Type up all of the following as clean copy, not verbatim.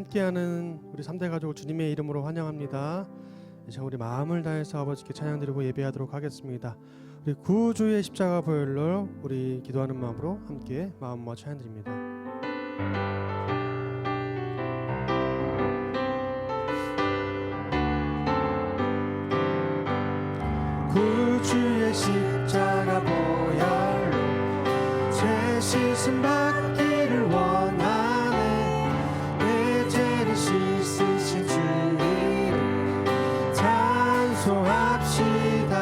함께하는 우리 3대 가족을 주님의 이름으로 환영합니다. 이제 우리 마음을 다해서 아버지께 찬양드리고 예배하도록 하겠습니다. 우리 구주의 십자가 보혈로 우리 기도하는 마음으로 함께 마음 모아 찬양드립니다. 구주의 십자가 보혈로 죄 씻음 받기를 원하네. 내 죄를 씻으신 주 이름 찬송합시다.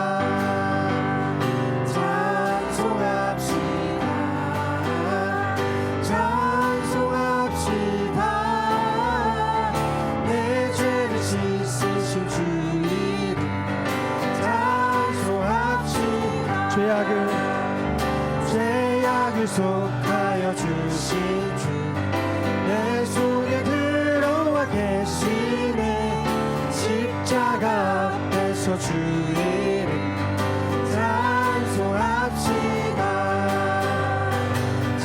죄악을 속하여 주신 주 내 속에 들어와 계시네. 십자가 앞에서 주 이름 찬송합시다.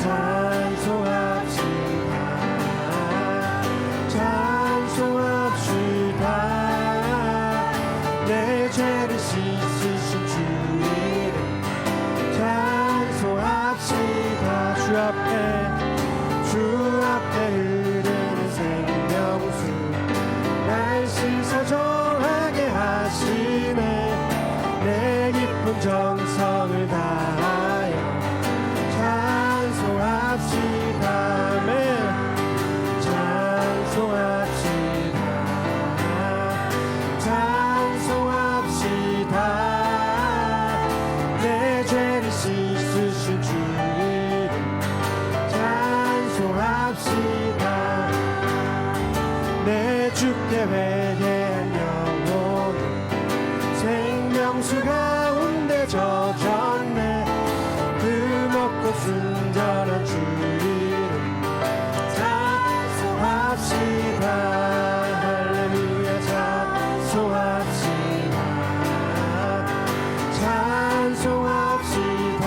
찬송합시다. 찬송합시다. 내 죄를 씻으신 주 이름 찬송합시다. 주 앞에 흐르는 생명수 날 씻어 정하게 하시네. 내 깊은 정성을 다하여 찬송합시다. 아멘. 찬송합시다. 찬송합시다. 내 죄를 씻으신 주 이름 찬송합시다. 내 주께 회개한 영혼은 생명수 가운데 젖었네. 금없고 순전한 주 이름 찬송합시다. 할렐루야 찬송합시다. 찬송합시다.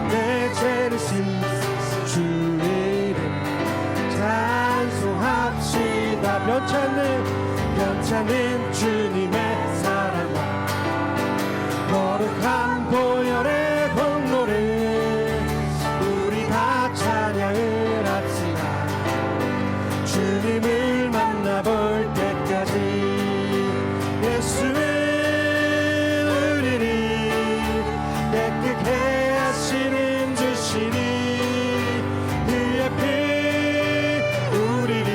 내 죄를 씻으신 주 이름 찬송합시다. 변찮는 주님의 사랑과 거룩한 보혈의 공로를 우리 다 찬양을 합시다. 주님을 만나볼 때까지 예수는 우리를 깨끗게 하시는 주시니 그의 피 우리를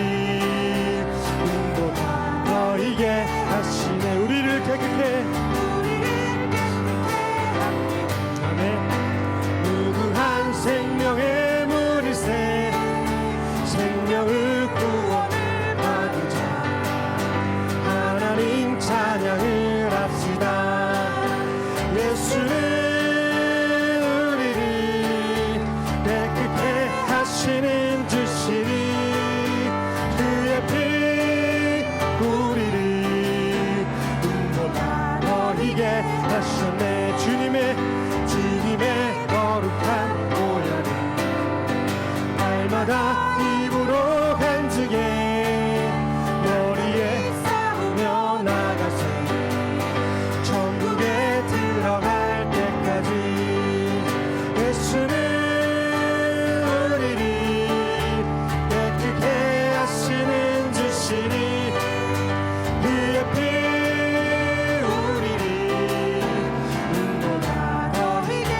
눈보다 너희게 하시네. 우리를 깨끗게 아멘. 무궁한 생명의 물일새 생명을 구원을 받은 자 하나님 찬양을 합시다. 예수는 우리를 깨끗게 하시는 주시니 그의 피 우리를 눈보다 너희게 하셨네. 주님의 거룩한 보혈을 날마다 입으로 간직해 머리에 쌓으며 나가세. 천국에 들어갈 때까지 예수는 우리를 깨끗게 하시는 주시니 그의 피 우리를 눈보다 너희게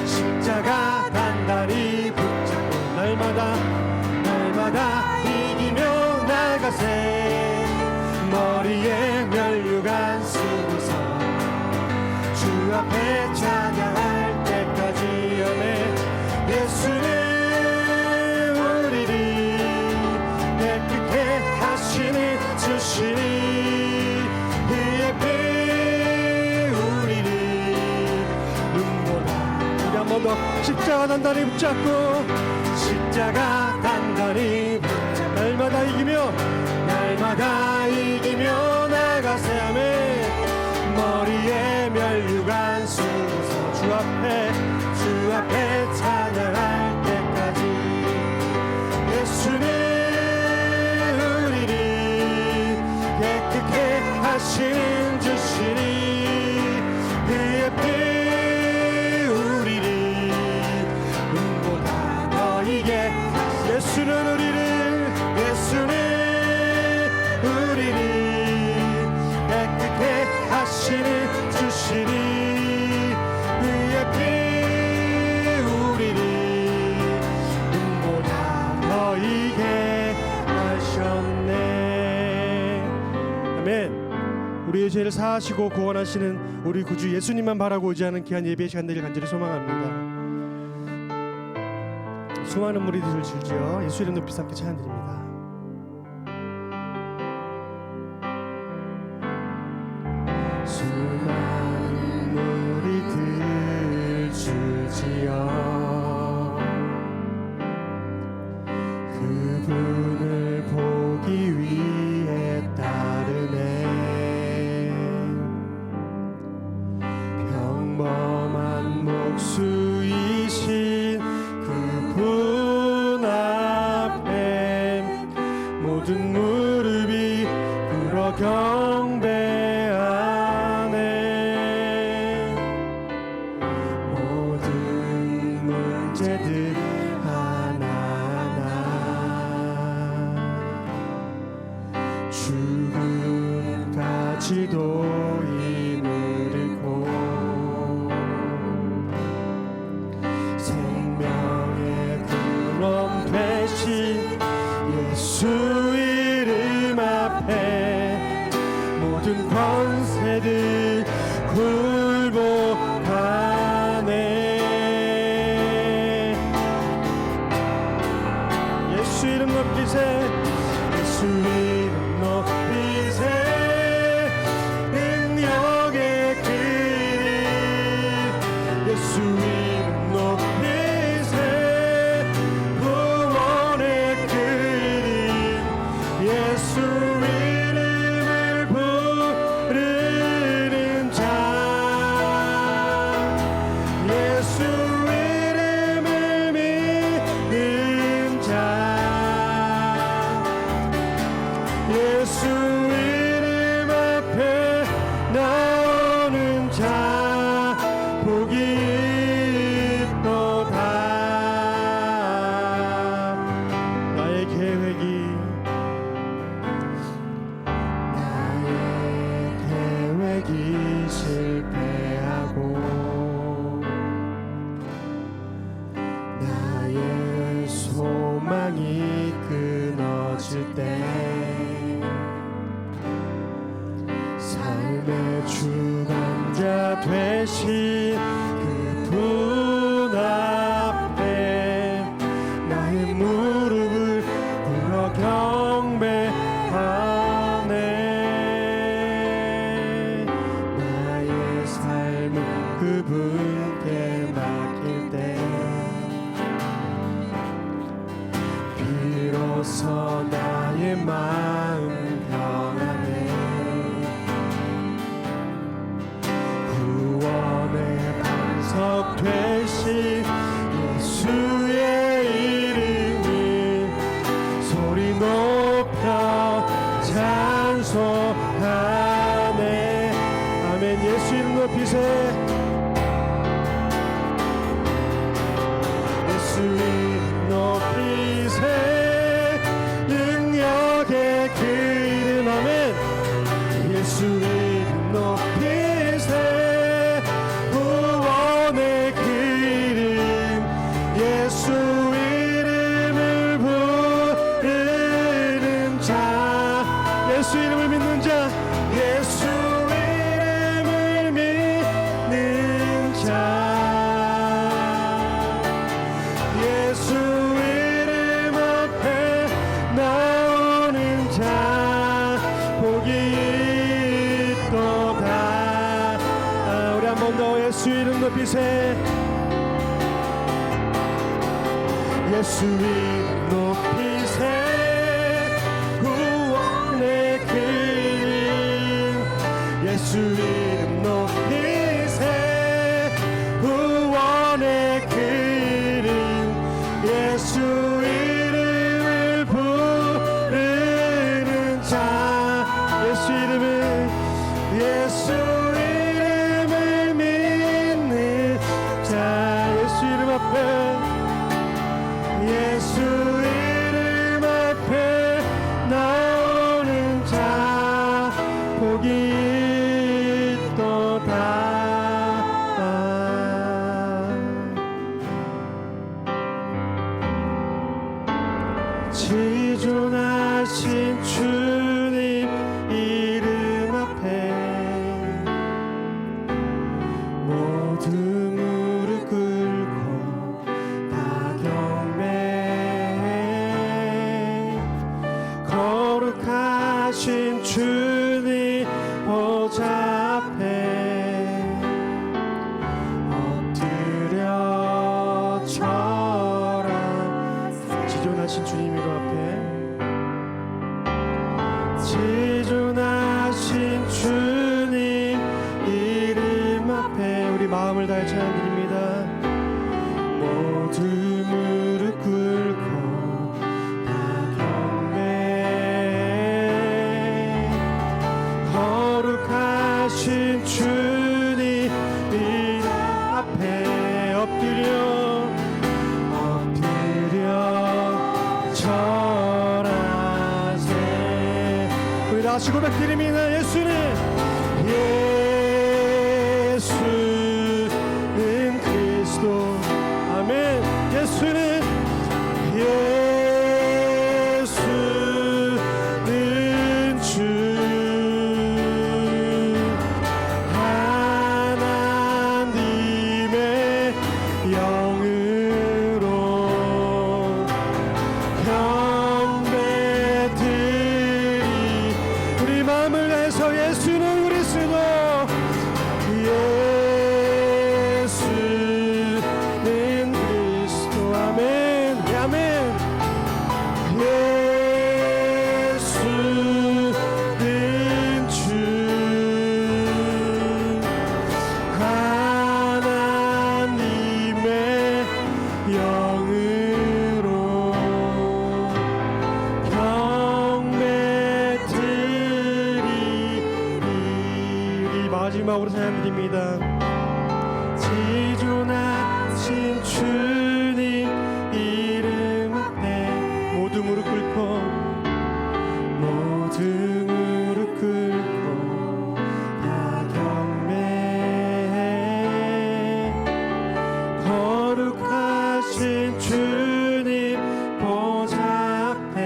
십자가 단단히 붙잡고 날마다 이기며 나가세. 머리에 면류관 쓰고서 주 앞에 찬양할 때까지 아멘. 예수는 우리를 깨끗게 하시는 주시니 그의 피 우리를 눈보다 우리 한 번 더 십자가 단단히 붙잡고 날마다 이기며 나가세. 아멘. 머리에 면류관 쓰고서 주 앞에 찬양할 때까지 다시는 주시니 그의 피 우리를 눈보다 더 이게 하셨네. 아멘. 우리의 죄를 사하시고 구원하시는 우리 구주 예수님만 바라고 의지하는 귀한 예배의 시간 되길 간절히 소망합니다. 수많은 무리들을 줄지어 예수 이름 높이 함께 찬양드립니다. 수많은 무리들 줄지어 그분을 보기 위해 따르네. 평범한 목수이신 그분 앞에 모든 무릎이 꿇어 경배하네. 모든 문제들 하나하나 죽음까지도 이르고 생명의 근원 되신 예수 이름 앞에 모든 권세들 굴복하네. 예수 이름 높이세. 예수 이름 높이세. 능력의 그림 예수 이름 높이세. 구원의 그림 예수 이름을 부르는 자 예수 이름을 믿는 자 예수 이름 앞에 나오는 자 복이 있도다. 나의 계획이 실패하고 나의 소망이 끊어질 때 삶의 주관자 되신 그분 앞에 나의 무릎을 꿇어 경배하네. 나의 삶을 그분께 맡길 때 비로소 나의 마음 평안해. 구원의 반석 되신 예수의 이름을 소리 높여 찬송하네. 아멘. 예수 이름 높이세. 예수 이름 높이세. 능력의 그 이름. 아멘. 예수 이름 높이세. 구원의 그 이름 예수 이름을 부르는 자 예수 이름을 믿는 자 예수 이름을 믿는 자 예수 이름 앞에 나오는 자 복이 있도다. 우리 한 번 더 예수 이름 높이세. 예수 이름 높이세. 구원의 그 이름 예수 이름 높이세. 구원의 그 이름 예수 이름을 부르는 자 예수 이름을 예수 이름을 믿는 자 예수 이름 앞에 예수 이름 앞에 나오는 자 복이 주님 보좌 앞에 엎드려 절하. 지존하신 주님 이름 앞에, 지존하신 주님 이름 앞에 우리 마음을 다해 찬양드립니다. 모두 무릎 꿇고 다 경배, 거룩하신 주님 이름 앞에 엎드려 절하세. 우리 다시 고백드립니다. 예수는 그리스도. 아멘. 예수는 주, 하나님의 영으로 경배드리. 우리 마음을 다해서 예수는 그리스도, 예수는 그리스도. 아멘. 아멘. 예수는 주, 하나님의 영으로 경배드리. 우리 마지막으로 찬양드립니다. 지존하신 주님 이름 앞에 모두 무릎 꿇고, 모두 무릎 꿇고 다 경배해. 거룩하신 주님 보좌 앞에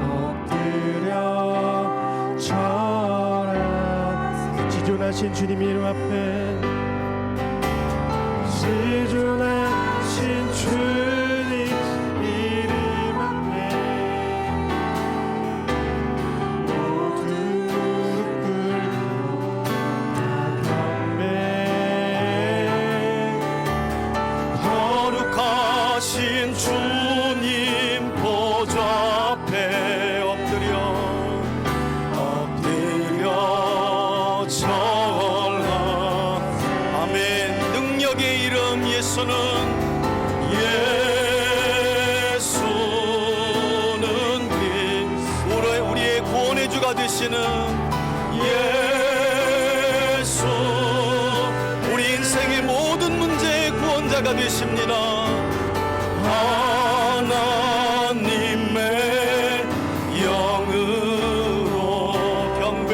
엎드려 절하. 지존하신 주님 이름 앞에, 지존하신 주님 이름 앞에 모두 무릎 꿇고 다 경배, 거룩하신 주님 보좌 앞에 엎드려 절하. 아멘. 능력의 이름 예수는, 우리의 구원의 주가 되시는 예수, 우리 인생의 모든 문제의 구원자가 되십니다. 하나님의 영으로 경배.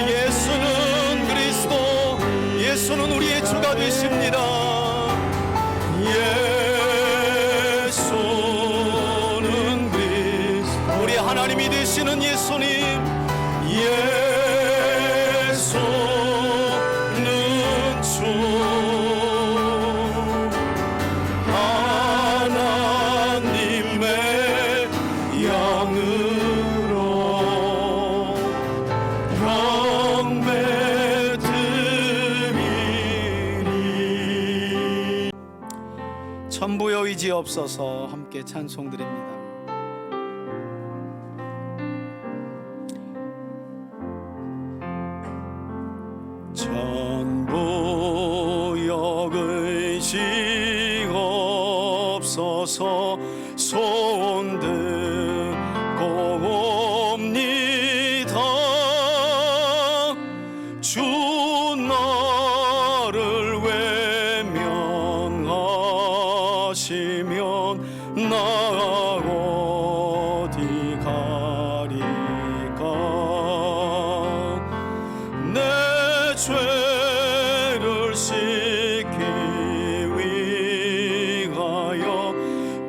예수는 그리스도, 예수는 우리의 주가 되십니다. 예수는 그리스도, 우리 하나님이 되시는 예수님, 예수는 주, 하나님의 영으로 경배드리리. 천부여 의지없어서 함께 찬송드립니다. 천부여 의지없어서 손들고옵니다. 주 나를 외면하시면 나 어디 가리까. 내 죄를 씻기 위하여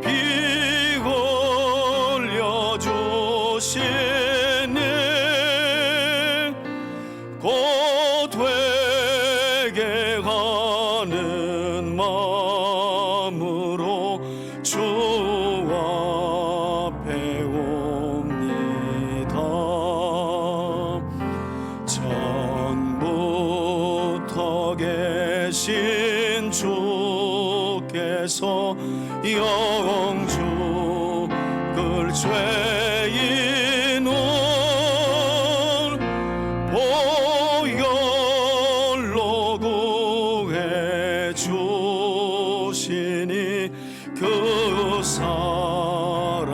피고 그 죄인을 보혈로 구해 주시니 그 사랑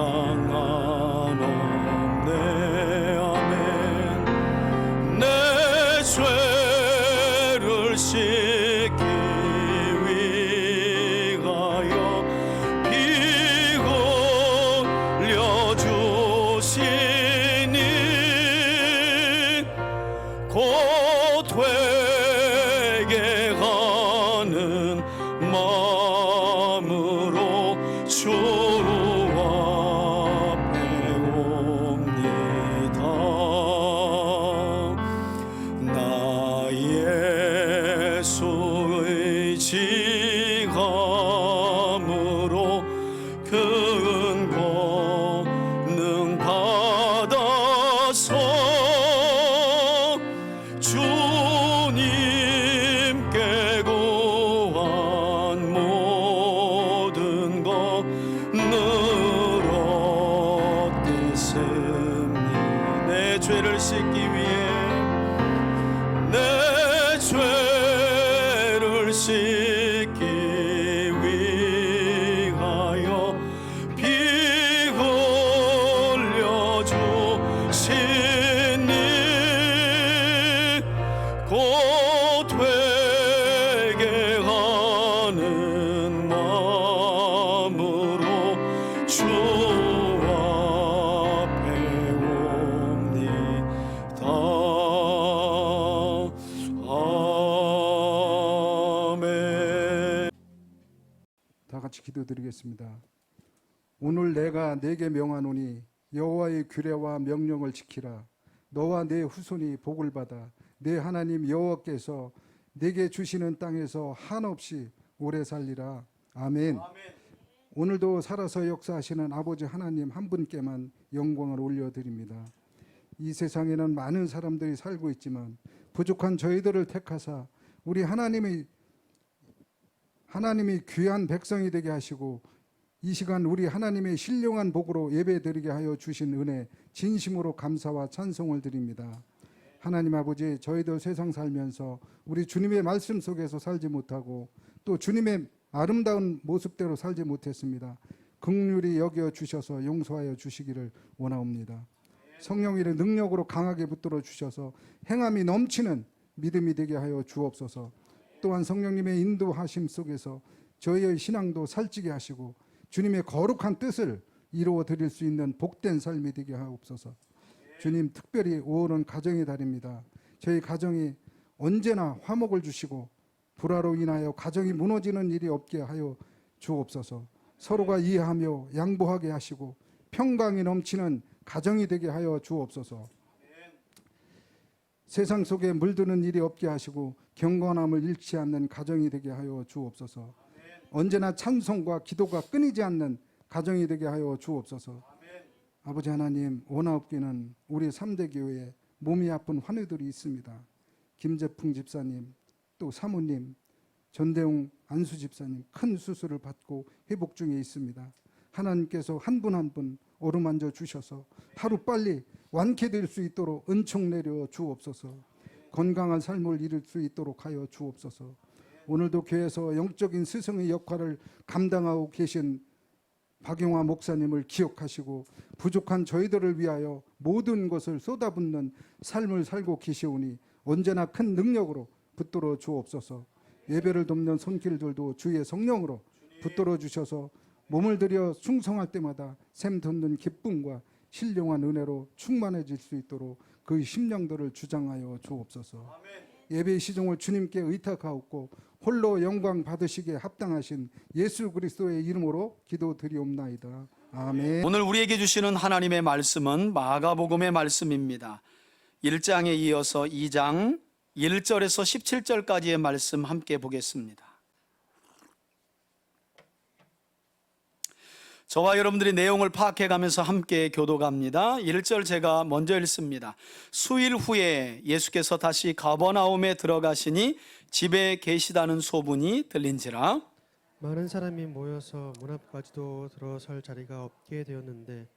한없네. 아멘. 내 죄를 씻기 위하여 피 흘려 주시니 곧 회개하는 마음으로 주 앞에 옵니다. 나의 수의 지감으로 큰 권능 받아서 주님께 구한 모든 것을 얻겠으니 내 죄를 씻기 위해 내 죄를 씻기 위하여 피 흘려 주시니 곧 회개하는 마음으로 주 앞에 옵니다. 아멘. 다 같이 기도드리겠습니다. 오늘 내가 네게 명하노니 여호와의 규례와 명령을 지키라. 너와 네 후손이 복을 받아 내 하나님 여호와께서 네게 주시는 땅에서 한없이 오래 살리라. 아멘. 오늘도 살아서 역사하시는 아버지 하나님 한 분께만 영광을 올려드립니다. 이 세상에는 많은 사람들이 살고 있지만 부족한 저희들을 택하사 우리 하나님이 귀한 백성이 되게 하시고 이 시간 우리 하나님의 신령한 복으로 예배드리게 하여 주신 은혜 진심으로 감사와 찬송을 드립니다. 하나님 아버지, 저희들 세상 살면서 우리 주님의 말씀 속에서 살지 못하고 또 주님의 아름다운 모습대로 살지 못했습니다. 긍휼히 여겨 주셔서 용서하여 주시기를 원하옵니다. 성령의 능력으로 강하게 붙들어 주셔서 행함이 넘치는 믿음이 되게 하여 주옵소서. 또한 성령님의 인도하심 속에서 저희의 신앙도 살찌게 하시고 주님의 거룩한 뜻을 이루어 드릴 수 있는 복된 삶이 되게 하옵소서. 주님, 특별히 5월은 가정의 달입니다. 저희 가정이 언제나 화목을 주시고 불화로 인하여 가정이 무너지는 일이 없게 하여 주옵소서. 서로가 이해하며 양보하게 하시고 평강이 넘치는 가정이 되게 하여 주옵소서. 세상 속에 물드는 일이 없게 하시고 경건함을 잃지 않는 가정이 되게 하여 주옵소서. 언제나 찬송과 기도가 끊이지 않는 가정이 되게 하여 주옵소서. 아버지 하나님, 원하옵기는 우리 3대 교회에 몸이 아픈 환우들이 있습니다. 김재풍 집사님, 또 사모님, 전대웅 안수 집사님 큰 수술을 받고 회복 중에 있습니다. 하나님께서 한 분 한 분 어루만져 주셔서 하루빨리 완쾌될 수 있도록 은총 내려 주옵소서. 건강한 삶을 이룰 수 있도록 하여 주옵소서. 오늘도 교회에서 영적인 스승의 역할을 감당하고 계신 박용화 목사님을 기억하시고 부족한 저희들을 위하여 모든 것을 쏟아붓는 삶을 살고 계시오니 언제나 큰 능력으로 붙들어 주옵소서. 예배를 돕는 손길들도 주의 성령으로 붙들어 주셔서 몸을 들여 충성할 때마다 샘 돋는 기쁨과 신령한 은혜로 충만해질 수 있도록 그 심령들을 주장하여 주옵소서. 예배의 시종을 주님께 의탁하옵고 홀로 영광 받으시기에 합당하신 예수 그리스도의 이름으로 기도드리옵나이다. 아멘. 오늘 우리에게 주시는 하나님의 말씀은 마가복음의 말씀입니다. 1장에 이어서 2장 1절에서 17절까지의 말씀 함께 보겠습니다. 저와 여러분들이 내용을 파악해가면서 함께 교도갑니다. 1절 제가 먼저 읽습니다. 수일 후에 예수께서 다시 가버나움에 들어가시니 집에 계시다는 소문이 들린지라. 많은 사람이 모여서 문 앞까지도 들어설 자리가 없게 되었는데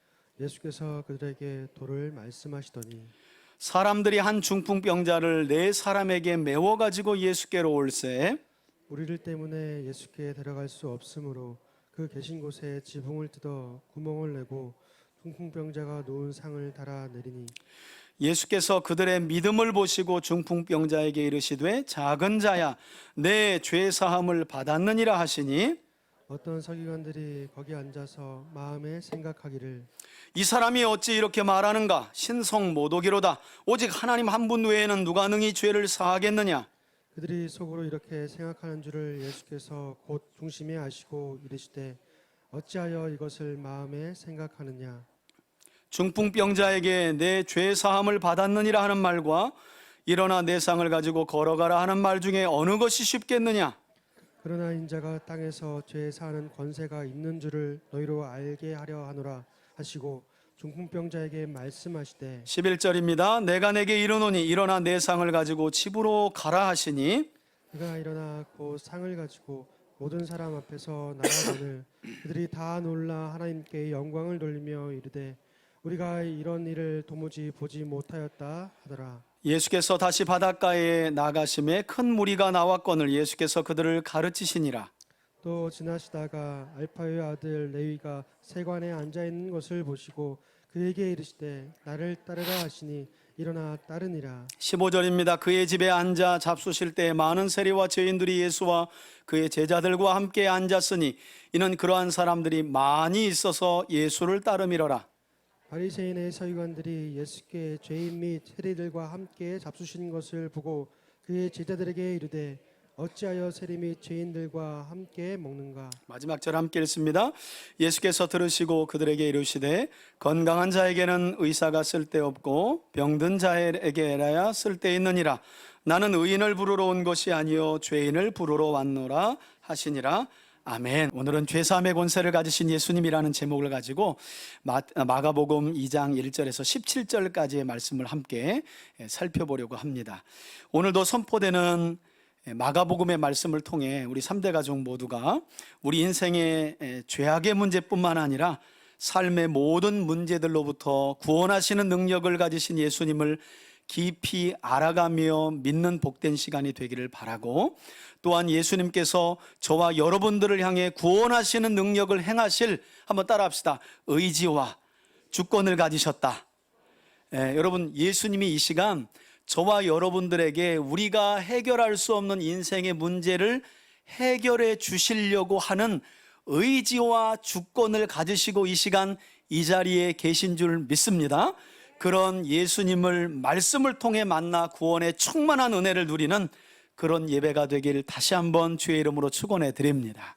예수께서 그들에게 도를 말씀하시더니 사람들이 한 중풍병자를 네 사람에게 메워 가지고 예수께로 올세 우리를 때문에 예수께 데려갈 수 없으므로 그 계신 곳에 지붕을 뜯어 구멍을 내고 중풍병자가 놓은 상을 달아 내리니 예수께서 그들의 믿음을 보시고 중풍병자에게 이르시되 작은 자야 내 죄 사함을 받았느니라 하시니 어떤 서기관들이 거기 앉아서 마음에 생각하기를 이 사람이 어찌 이렇게 말하는가 신성 모독이로다 오직 하나님 한 분 외에는 누가 능히 죄를 사하겠느냐. 그들이 속으로 이렇게 생각하는 줄을 예수께서 곧 중심에 아시고 이르시되 어찌하여 이것을 마음에 생각하느냐. 중풍병자에게 내 죄 사함을 받았느니라 하는 말과 일어나 내 상을 가지고 걸어가라 하는 말 중에 어느 것이 쉽겠느냐. 그러나 인자가 땅에서 죄 사하는 권세가 있는 줄을 너희로 알게 하려 하노라 하시고 중풍병자에게 말씀하시되 11절입니다. 내가 내게 이르노니 일어나 내 상을 가지고 집으로 가라 하시니 그가 일어나 곧 상을 가지고 모든 사람 앞에서 나아가늘 그들이 다 놀라 하나님께 영광을 돌리며 이르되 우리가 이런 일을 도무지 보지 못하였다 하더라. 예수께서 다시 바닷가에 나가심에 큰 무리가 나왔거늘 예수께서 그들을 가르치시니라. 또 지나시다가 알파의 아들 레위가 세관에 앉아 있는 것을 보시고 그에게 이르시되 나를 따르라 하시니 일어나 따르니라. 15절입니다. 그의 집에 앉아 잡수실 때 많은 세리와 죄인들이 예수와 그의 제자들과 함께 앉았으니 이는 그러한 사람들이 많이 있어서 예수를 따름이러라. 바리새인의 서기관들이 예수께 죄인 및 세리들과 함께 잡수신 것을 보고 그의 제자들에게 이르되 어찌하여 세리 및 죄인들과 함께 먹는가. 마지막 절 함께 읽습니다. 예수께서 들으시고 그들에게 이르시되 건강한 자에게는 의사가 쓸데없고 병든 자에게라야 쓸데있느니라. 나는 의인을 부르러 온 것이 아니요 죄인을 부르러 왔노라 하시니라. 아멘. 오늘은 죄사함의 권세를 가지신 예수님이라는 제목을 가지고 마가복음 2장 1절에서 17절까지의 말씀을 함께 살펴보려고 합니다. 오늘도 선포되는 마가복음의 말씀을 통해 우리 3대 가족 모두가 우리 인생의 죄악의 문제뿐만 아니라 삶의 모든 문제들로부터 구원하시는 능력을 가지신 예수님을 깊이 알아가며 믿는 복된 시간이 되기를 바라고, 또한 예수님께서 저와 여러분들을 향해 구원하시는 능력을 행하실, 한번 따라합시다, 의지와 주권을 가지셨다. 여러분, 예수님이 이 시간 저와 여러분들에게 우리가 해결할 수 없는 인생의 문제를 해결해 주시려고 하는 의지와 주권을 가지시고 이 시간 이 자리에 계신 줄 믿습니다. 그런 예수님을 말씀을 통해 만나 구원의 충만한 은혜를 누리는 그런 예배가 되길 다시 한번 주의 이름으로 축원해 드립니다.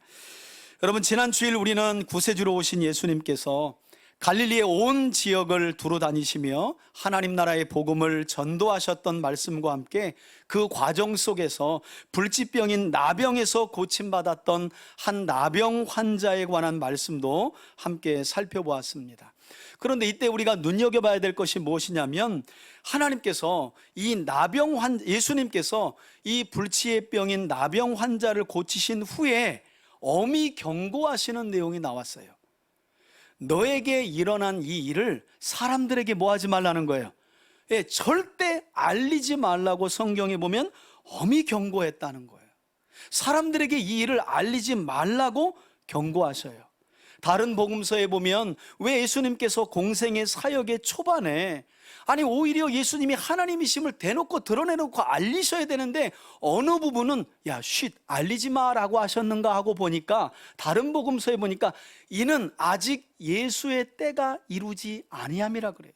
여러분, 지난 주일 우리는 구세주로 오신 예수님께서 갈릴리의 온 지역을 두루 다니시며 하나님 나라의 복음을 전도하셨던 말씀과 함께 그 과정 속에서 불치병인 나병에서 고침받았던 한 나병 환자에 관한 말씀도 함께 살펴보았습니다. 그런데 이때 우리가 눈여겨봐야 될 것이 무엇이냐면, 하나님께서 예수님께서 이 불치의 병인 나병 환자를 고치신 후에 엄히 경고하시는 내용이 나왔어요. 너에게 일어난 이 일을 사람들에게 뭐 하지 말라는 거예요? 절대 알리지 말라고 성경에 보면 엄히 경고했다는 거예요. 사람들에게 이 일을 알리지 말라고 경고하셔요. 다른 복음서에 보면 왜 예수님께서 공생의 사역의 초반에, 아니 오히려 예수님이 하나님이심을 대놓고 드러내놓고 알리셔야 되는데 어느 부분은 야 쉿 알리지 마라고 하셨는가 하고 보니까, 다른 복음서에 보니까 이는 아직 예수의 때가 이루지 아니함이라 그래요.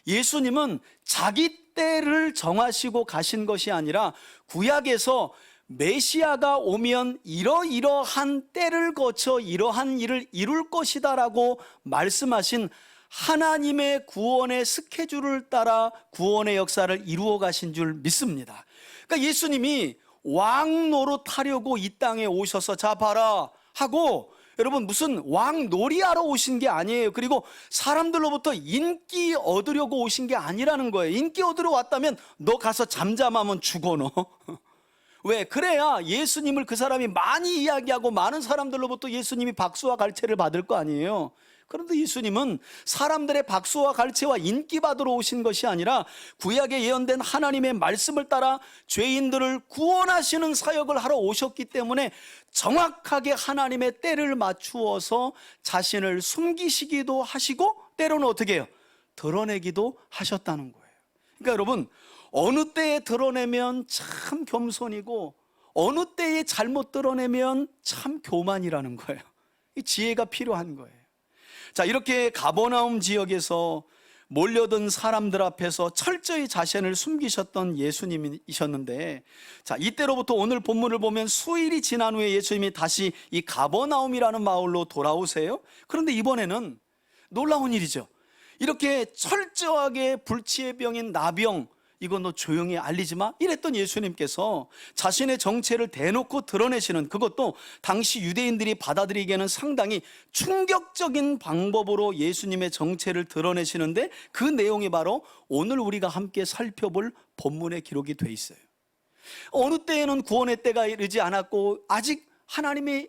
예수님은 자기 때를 정하시고 가신 것이 아니라 구약에서 메시아가 오면 이러이러한 때를 거쳐 이러한 일을 이룰 것이다 라고 말씀하신 하나님의 구원의 스케줄을 따라 구원의 역사를 이루어 가신 줄 믿습니다. 그러니까 예수님이 왕 노릇하려고 이 땅에 오셔서 자 봐라 하고, 여러분 무슨 왕 놀이하러 오신 게 아니에요. 그리고 사람들로부터 인기 얻으려고 오신 게 아니라는 거예요. 인기 얻으러 왔다면 너 가서 잠잠하면 죽어 너. 왜? 그래야 예수님을 그 사람이 많이 이야기하고 많은 사람들로부터 예수님이 박수와 갈채를 받을 거 아니에요. 그런데 예수님은 사람들의 박수와 갈채와 인기 받으러 오신 것이 아니라 구약에 예언된 하나님의 말씀을 따라 죄인들을 구원하시는 사역을 하러 오셨기 때문에 정확하게 하나님의 때를 맞추어서 자신을 숨기시기도 하시고 때로는 어떻게 해요? 드러내기도 하셨다는 거예요. 그러니까 여러분, 어느 때에 드러내면 참 겸손이고 어느 때에 잘못 드러내면 참 교만이라는 거예요. 이 지혜가 필요한 거예요. 자, 이렇게 가버나움 지역에서 몰려든 사람들 앞에서 철저히 자신을 숨기셨던 예수님이셨는데, 자, 이때로부터 오늘 본문을 보면 수일이 지난 후에 예수님이 다시 이 가버나움이라는 마을로 돌아오세요. 그런데 이번에는 놀라운 일이죠. 이렇게 철저하게 불치의 병인 나병, 이건 너 조용히 알리지 마, 이랬던 예수님께서 자신의 정체를 대놓고 드러내시는, 그것도 당시 유대인들이 받아들이기에는 상당히 충격적인 방법으로 예수님의 정체를 드러내시는데, 그 내용이 바로 오늘 우리가 함께 살펴볼 본문에 기록이 돼 있어요. 어느 때에는 구원의 때가 이르지 않았고 아직 하나님이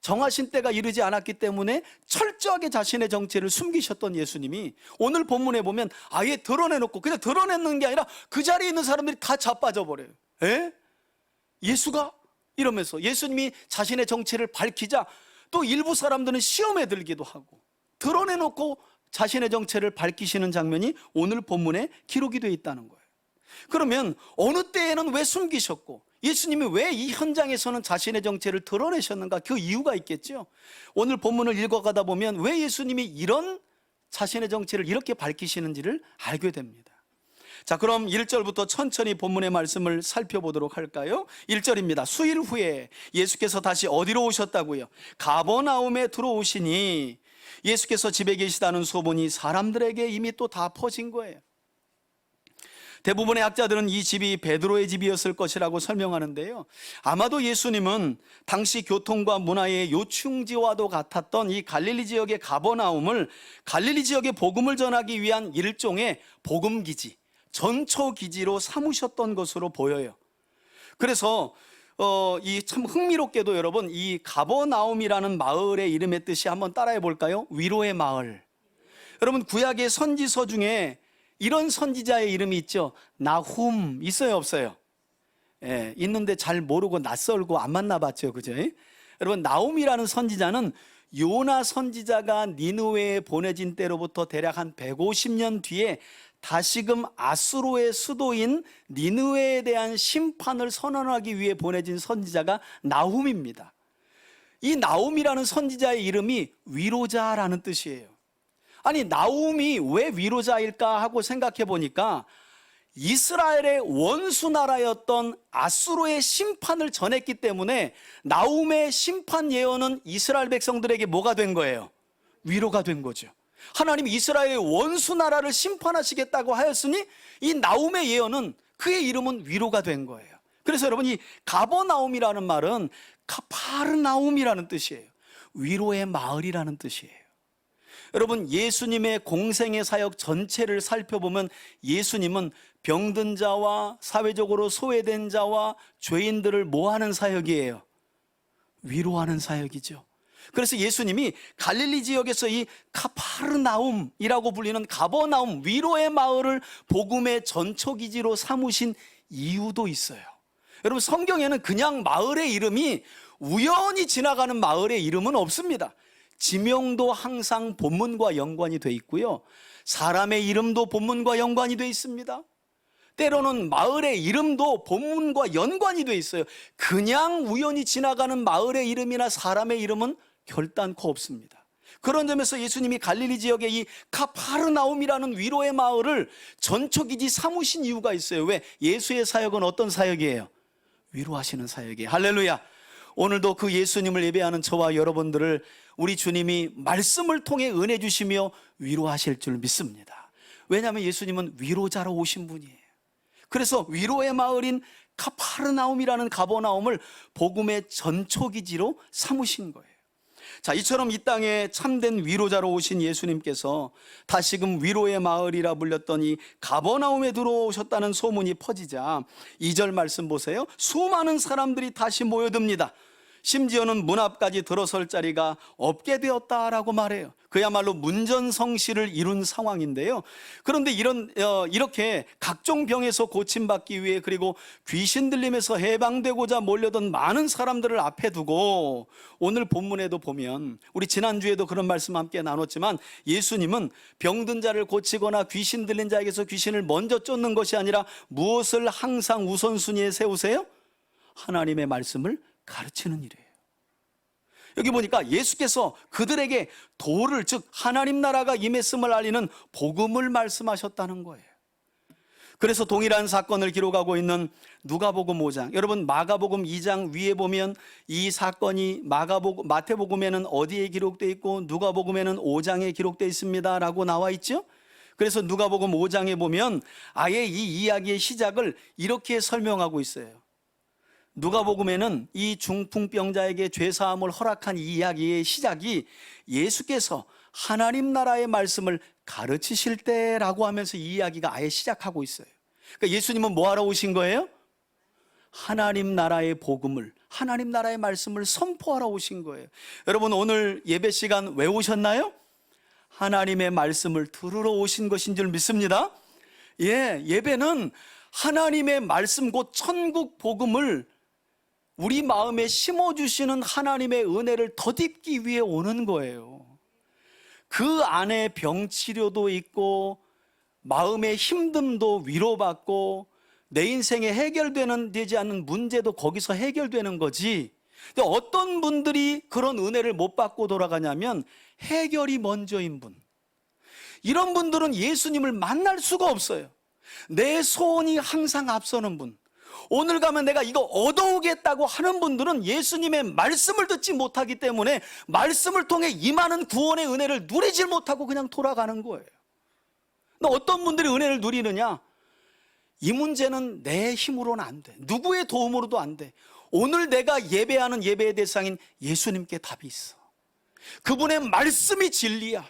정하신 때가 이르지 않았기 때문에 철저하게 자신의 정체를 숨기셨던 예수님이 오늘 본문에 보면 아예 드러내놓고, 그냥 드러내는 게 아니라 그 자리에 있는 사람들이 다 자빠져 버려요. 에? 예수가? 이러면서 예수님이 자신의 정체를 밝히자 또 일부 사람들은 시험에 들기도 하고, 드러내놓고 자신의 정체를 밝히시는 장면이 오늘 본문에 기록이 되어 있다는 거예요. 그러면 어느 때에는 왜 숨기셨고 예수님이 왜 이 현장에서는 자신의 정체를 드러내셨는가? 그 이유가 있겠죠. 오늘 본문을 읽어가다 보면 왜 예수님이 이런 자신의 정체를 이렇게 밝히시는지를 알게 됩니다. 자, 그럼 1절부터 천천히 본문의 말씀을 살펴보도록 할까요? 1절입니다. 수일 후에 예수께서 다시 어디로 오셨다고요? 가버나움에 들어오시니 예수께서 집에 계시다는 소문이 사람들에게 이미 또 다 퍼진 거예요. 대부분의 학자들은 이 집이 베드로의 집이었을 것이라고 설명하는데요, 아마도 예수님은 당시 교통과 문화의 요충지와도 같았던 이 갈릴리 지역의 가버나움을 갈릴리 지역에 복음을 전하기 위한 일종의 복음기지, 전초기지로 삼으셨던 것으로 보여요. 그래서 이 참 흥미롭게도 여러분, 이 가버나움이라는 마을의 이름의 뜻이 한번 따라해 볼까요? 위로의 마을. 여러분, 구약의 선지서 중에 이런 선지자의 이름이 있죠. 나훔 있어요, 없어요? 예, 있는데 잘 모르고 낯설고 안 만나봤죠, 그죠? 여러분, 나훔이라는 선지자는 요나 선지자가 니느웨에 보내진 때로부터 대략 한 150년 뒤에 다시금 아수르의 수도인 니느웨에 대한 심판을 선언하기 위해 보내진 선지자가 나훔입니다. 이 나훔이라는 선지자의 이름이 위로자라는 뜻이에요. 아니, 나훔이 왜 위로자일까 하고 생각해 보니까 이스라엘의 원수 나라였던 아수르의 심판을 전했기 때문에 나훔의 심판 예언은 이스라엘 백성들에게 뭐가 된 거예요? 위로가 된 거죠. 하나님이 이스라엘의 원수 나라를 심판하시겠다고 하였으니 이 나훔의 예언은, 그의 이름은 위로가 된 거예요. 그래서 여러분, 이 가버나움이라는 말은 카파르나움이라는 뜻이에요. 위로의 마을이라는 뜻이에요. 여러분, 예수님의 공생의 사역 전체를 살펴보면 예수님은 병든 자와 사회적으로 소외된 자와 죄인들을 뭐하는 사역이에요? 위로하는 사역이죠. 그래서 예수님이 갈릴리 지역에서 이 카파르나움이라고 불리는 가버나움, 위로의 마을을 복음의 전초기지로 삼으신 이유도 있어요. 여러분, 성경에는 그냥 마을의 이름이 우연히 지나가는 마을의 이름은 없습니다. 지명도 항상 본문과 연관이 돼 있고요, 사람의 이름도 본문과 연관이 돼 있습니다. 때로는 마을의 이름도 본문과 연관이 돼 있어요. 그냥 우연히 지나가는 마을의 이름이나 사람의 이름은 결단코 없습니다. 그런 점에서 예수님이 갈릴리 지역의 이 카파르나움이라는 위로의 마을을 전초기지 삼으신 이유가 있어요. 왜? 예수의 사역은 어떤 사역이에요? 위로하시는 사역이에요. 할렐루야. 오늘도 그 예수님을 예배하는 저와 여러분들을 우리 주님이 말씀을 통해 은혜 주시며 위로하실 줄 믿습니다. 왜냐하면 예수님은 위로자로 오신 분이에요. 그래서 위로의 마을인 카파르나움이라는 가버나움을 복음의 전초기지로 삼으신 거예요. 자, 이처럼 이 땅에 참된 위로자로 오신 예수님께서 다시금 위로의 마을이라 불렸던 이 가버나움에 들어오셨다는 소문이 퍼지자 2절 말씀 보세요. 수많은 사람들이 다시 모여듭니다. 심지어는 문 앞까지 들어설 자리가 없게 되었다라고 말해요. 그야말로 문전성시를 이룬 상황인데요. 그런데 이렇게 각종 병에서 고침받기 위해, 그리고 귀신 들림에서 해방되고자 몰려던 많은 사람들을 앞에 두고 오늘 본문에도 보면, 우리 지난주에도 그런 말씀 함께 나눴지만, 예수님은 병든 자를 고치거나 귀신 들린 자에게서 귀신을 먼저 쫓는 것이 아니라 무엇을 항상 우선순위에 세우세요? 하나님의 말씀을 가르치는 일이에요. 여기 보니까 예수께서 그들에게 도를, 즉 하나님 나라가 임했음을 알리는 복음을 말씀하셨다는 거예요. 그래서 동일한 사건을 기록하고 있는 누가복음 5장, 여러분 마가복음 2장 위에 보면 이 사건이 마태복음에는 어디에 기록되어 있고 누가복음에는 5장에 기록되어 있습니다 라고 나와 있죠. 그래서 누가복음 5장에 보면 아예 이 이야기의 시작을 이렇게 설명하고 있어요. 누가복음에는 이 중풍병자에게 죄사함을 허락한 이 이야기의 시작이 예수께서 하나님 나라의 말씀을 가르치실 때라고 하면서 이 이야기가 아예 시작하고 있어요. 그러니까 예수님은 뭐 하러 오신 거예요? 하나님 나라의 복음을, 하나님 나라의 말씀을 선포하러 오신 거예요. 여러분 오늘 예배 시간 왜 오셨나요? 하나님의 말씀을 들으러 오신 것인 줄 믿습니다. 예배는 하나님의 말씀, 곧 천국 복음을 우리 마음에 심어주시는 하나님의 은혜를 덧입기 위해 오는 거예요. 그 안에 병치료도 있고 마음의 힘듦도 위로받고 내 인생에 되지 않는 문제도 거기서 해결되는 거지. 근데 어떤 분들이 그런 은혜를 못 받고 돌아가냐면 해결이 먼저인 분, 이런 분들은 예수님을 만날 수가 없어요. 내 소원이 항상 앞서는 분, 오늘 가면 내가 이거 얻어오겠다고 하는 분들은 예수님의 말씀을 듣지 못하기 때문에 말씀을 통해 임하는 구원의 은혜를 누리질 못하고 그냥 돌아가는 거예요. 근데 어떤 분들이 은혜를 누리느냐? 이 문제는 내 힘으로는 안 돼, 누구의 도움으로도 안 돼. 오늘 내가 예배하는 예배의 대상인 예수님께 답이 있어. 그분의 말씀이 진리야.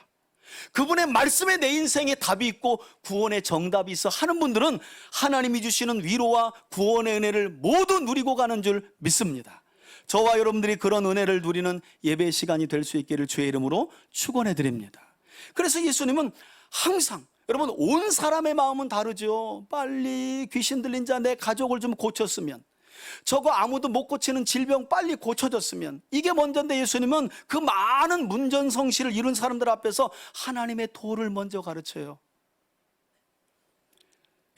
그분의 말씀에 내 인생에 답이 있고 구원의 정답이 있어 하는 분들은 하나님이 주시는 위로와 구원의 은혜를 모두 누리고 가는 줄 믿습니다. 저와 여러분들이 그런 은혜를 누리는 예배의 시간이 될 수 있기를 주의 이름으로 축원해 드립니다. 그래서 예수님은 항상, 여러분 온 사람의 마음은 다르죠. 빨리 귀신 들린 자 내 가족을 좀 고쳤으면, 저거 아무도 못 고치는 질병 빨리 고쳐졌으면, 이게 먼저인데 예수님은 그 많은 문전성시를 이룬 사람들 앞에서 하나님의 도를 먼저 가르쳐요.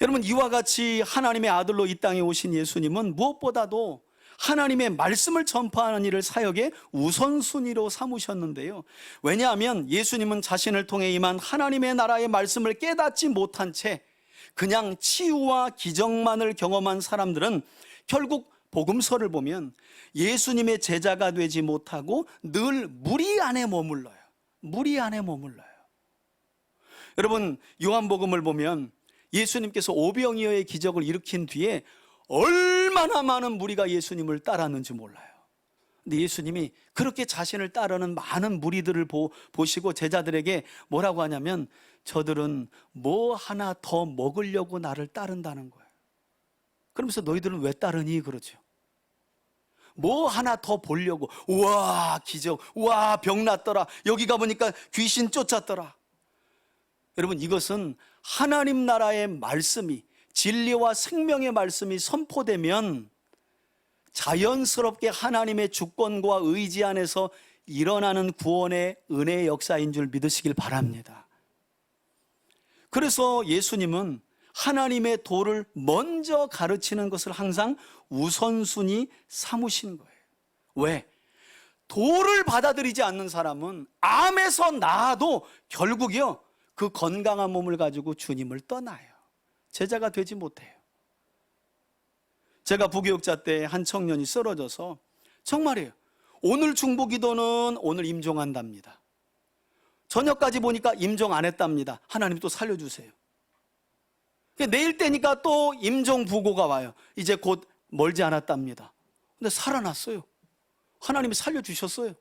여러분 이와 같이 하나님의 아들로 이 땅에 오신 예수님은 무엇보다도 하나님의 말씀을 전파하는 일을 사역의 우선순위로 삼으셨는데요. 왜냐하면 예수님은 자신을 통해 임한 하나님의 나라의 말씀을 깨닫지 못한 채 그냥 치유와 기적만을 경험한 사람들은 결국 복음서를 보면 예수님의 제자가 되지 못하고 늘 무리 안에 머물러요. 무리 안에 머물러요. 여러분 요한복음을 보면 예수님께서 오병이어의 기적을 일으킨 뒤에 얼마나 많은 무리가 예수님을 따랐는지 몰라요. 근데 예수님이 그렇게 자신을 따르는 많은 무리들을 보시고 제자들에게 뭐라고 하냐면, 저들은 뭐 하나 더 먹으려고 나를 따른다는 거예요. 그러면서 너희들은 왜 따르니? 그러죠. 뭐 하나 더 보려고. 우와 기적, 우와 병 났더라, 여기 가보니까 귀신 쫓았더라. 여러분 이것은 하나님 나라의 말씀이, 진리와 생명의 말씀이 선포되면 자연스럽게 하나님의 주권과 의지 안에서 일어나는 구원의 은혜의 역사인 줄 믿으시길 바랍니다. 그래서 예수님은 하나님의 도를 먼저 가르치는 것을 항상 우선순위 삼으신 거예요. 왜? 도를 받아들이지 않는 사람은 암에서 나아도 결국이요, 그 건강한 몸을 가지고 주님을 떠나요. 제자가 되지 못해요. 제가 부교육자 때 한 청년이 쓰러져서, 정말이에요, 오늘 중보기도는 오늘 임종한답니다. 저녁까지 보니까 임종 안 했답니다. 하나님 또 살려주세요. 내일 때니까 또 임종 부고가 와요. 이제 곧 멀지 않았답니다. 근데 살아났어요. 하나님이 살려주셨어요.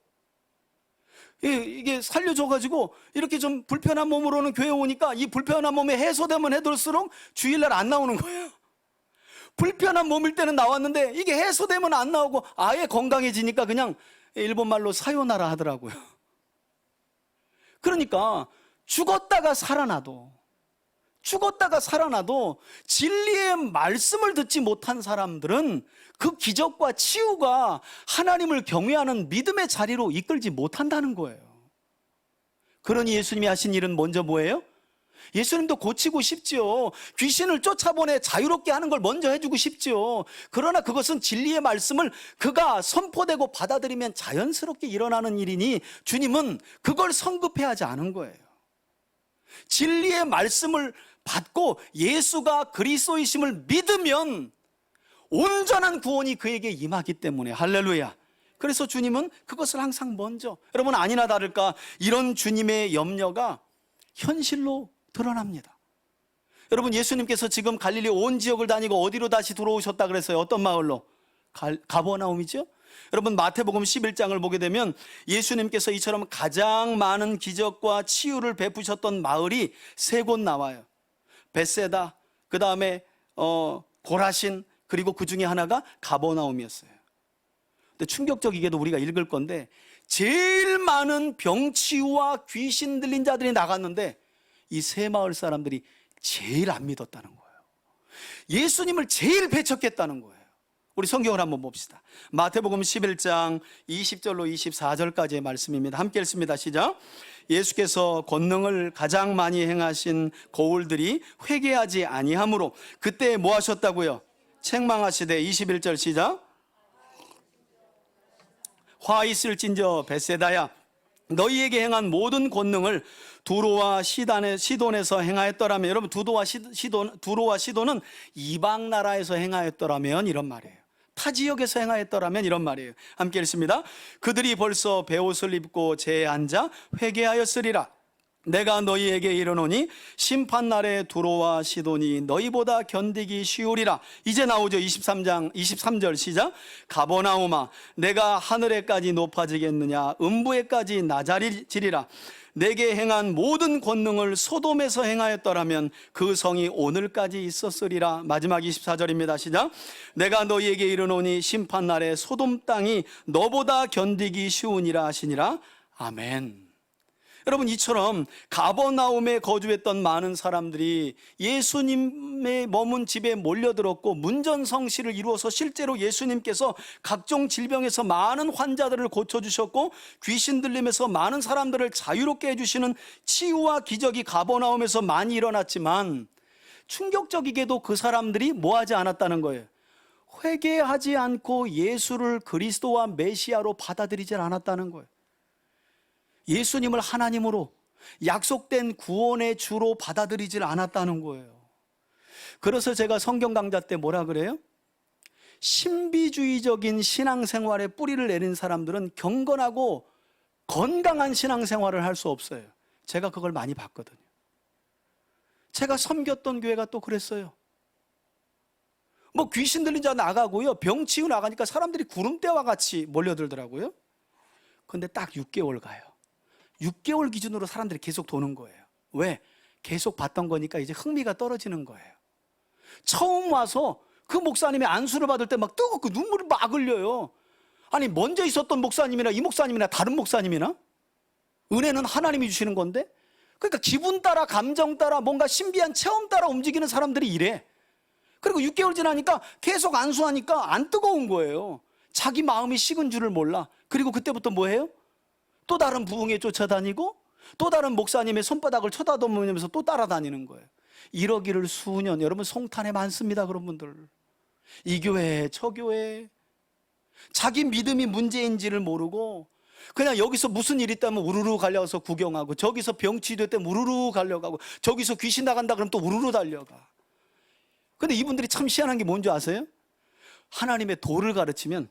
이게 살려줘가지고 이렇게 좀 불편한 몸으로는 교회 오니까 이 불편한 몸이 해소되면 해둘수록 주일날 안 나오는 거예요. 불편한 몸일 때는 나왔는데 이게 해소되면 안 나오고 아예 건강해지니까 그냥 일본말로 사요나라 하더라고요. 그러니까 죽었다가 살아나도 진리의 말씀을 듣지 못한 사람들은 그 기적과 치유가 하나님을 경외하는 믿음의 자리로 이끌지 못한다는 거예요. 그러니 예수님이 하신 일은 먼저 뭐예요? 예수님도 고치고 싶지요. 귀신을 쫓아보내 자유롭게 하는 걸 먼저 해주고 싶지요. 그러나 그것은 진리의 말씀을 그가 선포되고 받아들이면 자연스럽게 일어나는 일이니 주님은 그걸 성급해하지 않은 거예요. 진리의 말씀을 받고 예수가 그리스도이심을 믿으면 온전한 구원이 그에게 임하기 때문에, 할렐루야. 그래서 주님은 그것을 항상 먼저, 여러분 아니나 다를까 이런 주님의 염려가 현실로 드러납니다. 여러분 예수님께서 지금 갈릴리 온 지역을 다니고 어디로 다시 들어오셨다 그랬어요? 어떤 마을로? 가버나움이죠. 여러분 마태복음 11장을 보게 되면 예수님께서 이처럼 가장 많은 기적과 치유를 베푸셨던 마을이 세 곳 나와요. 벳세다, 그 다음에 고라신, 그리고 그 중에 하나가 가버나움이었어요. 근데 충격적이게도 우리가 읽을 건데 제일 많은 병치유와 귀신 들린 자들이 나갔는데 이 세 마을 사람들이 제일 안 믿었다는 거예요. 예수님을 제일 배척했다는 거예요. 우리 성경을 한번 봅시다. 마태복음 11장 20절로 24절까지의 말씀입니다. 함께 읽습니다. 시작. 예수께서 권능을 가장 많이 행하신 고울들이 회개하지 아니하므로 그때 뭐 하셨다고요? 책망하시되 21절 시작. 화 있을진저 벳세다야, 너희에게 행한 모든 권능을 두로와 시돈에서 행하였더라면, 여러분 두로와 시돈은 이방 나라에서 행하였더라면 이런 말이에요. 타 지역에서 행하였더라면 이런 말이에요. 함께 읽습니다. 그들이 벌써 베옷을 입고 제에 앉아 회개하였으리라. 내가 너희에게 이르노니 심판날에 두로와 시돈이 너희보다 견디기 쉬우리라. 이제 나오죠. 23절 시작. 가버나움아, 내가 하늘에까지 높아지겠느냐? 음부에까지 낮아지리라. 내게 행한 모든 권능을 소돔에서 행하였더라면 그 성이 오늘까지 있었으리라. 마지막 24절입니다. 시작. 내가 너희에게 이르노니 심판날에 소돔 땅이 너보다 견디기 쉬우니라 하시니라. 아멘. 여러분 이처럼 가버나움에 거주했던 많은 사람들이 예수님의 머문 집에 몰려들었고 문전성시를 이루어서 실제로 예수님께서 각종 질병에서 많은 환자들을 고쳐주셨고 귀신 들림에서 많은 사람들을 자유롭게 해주시는 치유와 기적이 가버나움에서 많이 일어났지만 충격적이게도 그 사람들이 뭐하지 않았다는 거예요. 회개하지 않고 예수를 그리스도와 메시아로 받아들이질 않았다는 거예요. 예수님을 하나님으로 약속된 구원의 주로 받아들이질 않았다는 거예요. 그래서 제가 성경 강좌 때 뭐라 그래요? 신비주의적인 신앙생활에 뿌리를 내린 사람들은 경건하고 건강한 신앙생활을 할 수 없어요. 제가 그걸 많이 봤거든요. 제가 섬겼던 교회가 또 그랬어요. 뭐 귀신 들린 자 나가고요, 병 치유 나가니까 사람들이 구름대와 같이 몰려들더라고요. 근데 딱 6개월 가요. 6개월 기준으로 사람들이 계속 도는 거예요. 왜? 계속 봤던 거니까 이제 흥미가 떨어지는 거예요. 처음 와서 그 목사님이 안수를 받을 때 막 뜨겁고 눈물이 막 흘려요. 아니 먼저 있었던 목사님이나 이 목사님이나 다른 목사님이나? 은혜는 하나님이 주시는 건데? 그러니까 기분 따라 감정 따라 뭔가 신비한 체험 따라 움직이는 사람들이 이래. 그리고 6개월 지나니까 계속 안수하니까 안 뜨거운 거예요. 자기 마음이 식은 줄을 몰라. 그리고 그때부터 뭐 해요? 또 다른 부흥에 쫓아다니고 또 다른 목사님의 손바닥을 쳐다보면서 또 따라다니는 거예요. 이러기를 수년. 여러분 송탄에 많습니다. 그런 분들. 이 교회 저 교회 자기 믿음이 문제인지를 모르고 그냥 여기서 무슨 일이 있다면 우르르 갈려서 구경하고 저기서 병치료됐다면 우르르 갈려가고 저기서 귀신 나간다 그러면 또 우르르 달려가. 근데 이분들이 참 희한한 게 뭔지 아세요? 하나님의 도를 가르치면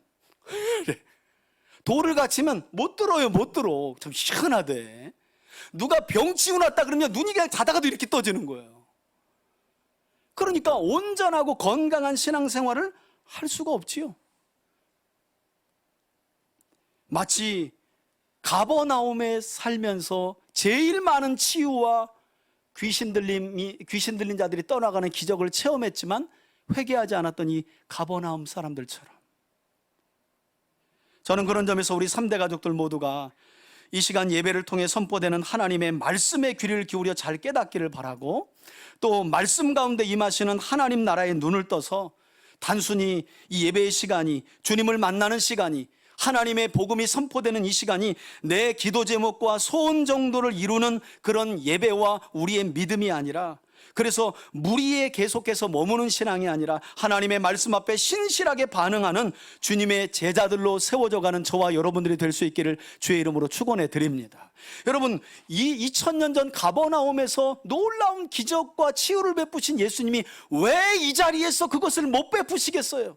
도를 가르치면 못 들어요. 못 들어. 참 희한하대. 누가 병 치우놨다 그러면 눈이 그냥 자다가도 이렇게 떠지는 거예요. 그러니까 온전하고 건강한 신앙생활을 할 수가 없지요. 마치 가버나움에 살면서 제일 많은 치유와 귀신 들린 자들이 떠나가는 기적을 체험했지만 회개하지 않았던 이 가버나움 사람들처럼, 저는 그런 점에서 우리 3대 가족들 모두가 이 시간 예배를 통해 선포되는 하나님의 말씀에 귀를 기울여 잘 깨닫기를 바라고, 또 말씀 가운데 임하시는 하나님 나라의 눈을 떠서 단순히 이 예배의 시간이, 주님을 만나는 시간이, 하나님의 복음이 선포되는 이 시간이 내 기도 제목과 소원 정도를 이루는 그런 예배와 우리의 믿음이 아니라, 그래서 무리에 계속해서 머무는 신앙이 아니라 하나님의 말씀 앞에 신실하게 반응하는 주님의 제자들로 세워져 가는 저와 여러분들이 될 수 있기를 주의 이름으로 축원해 드립니다. 여러분, 이 2000년 전 가버나움에서 놀라운 기적과 치유를 베푸신 예수님이 왜 이 자리에서 그것을 못 베푸시겠어요?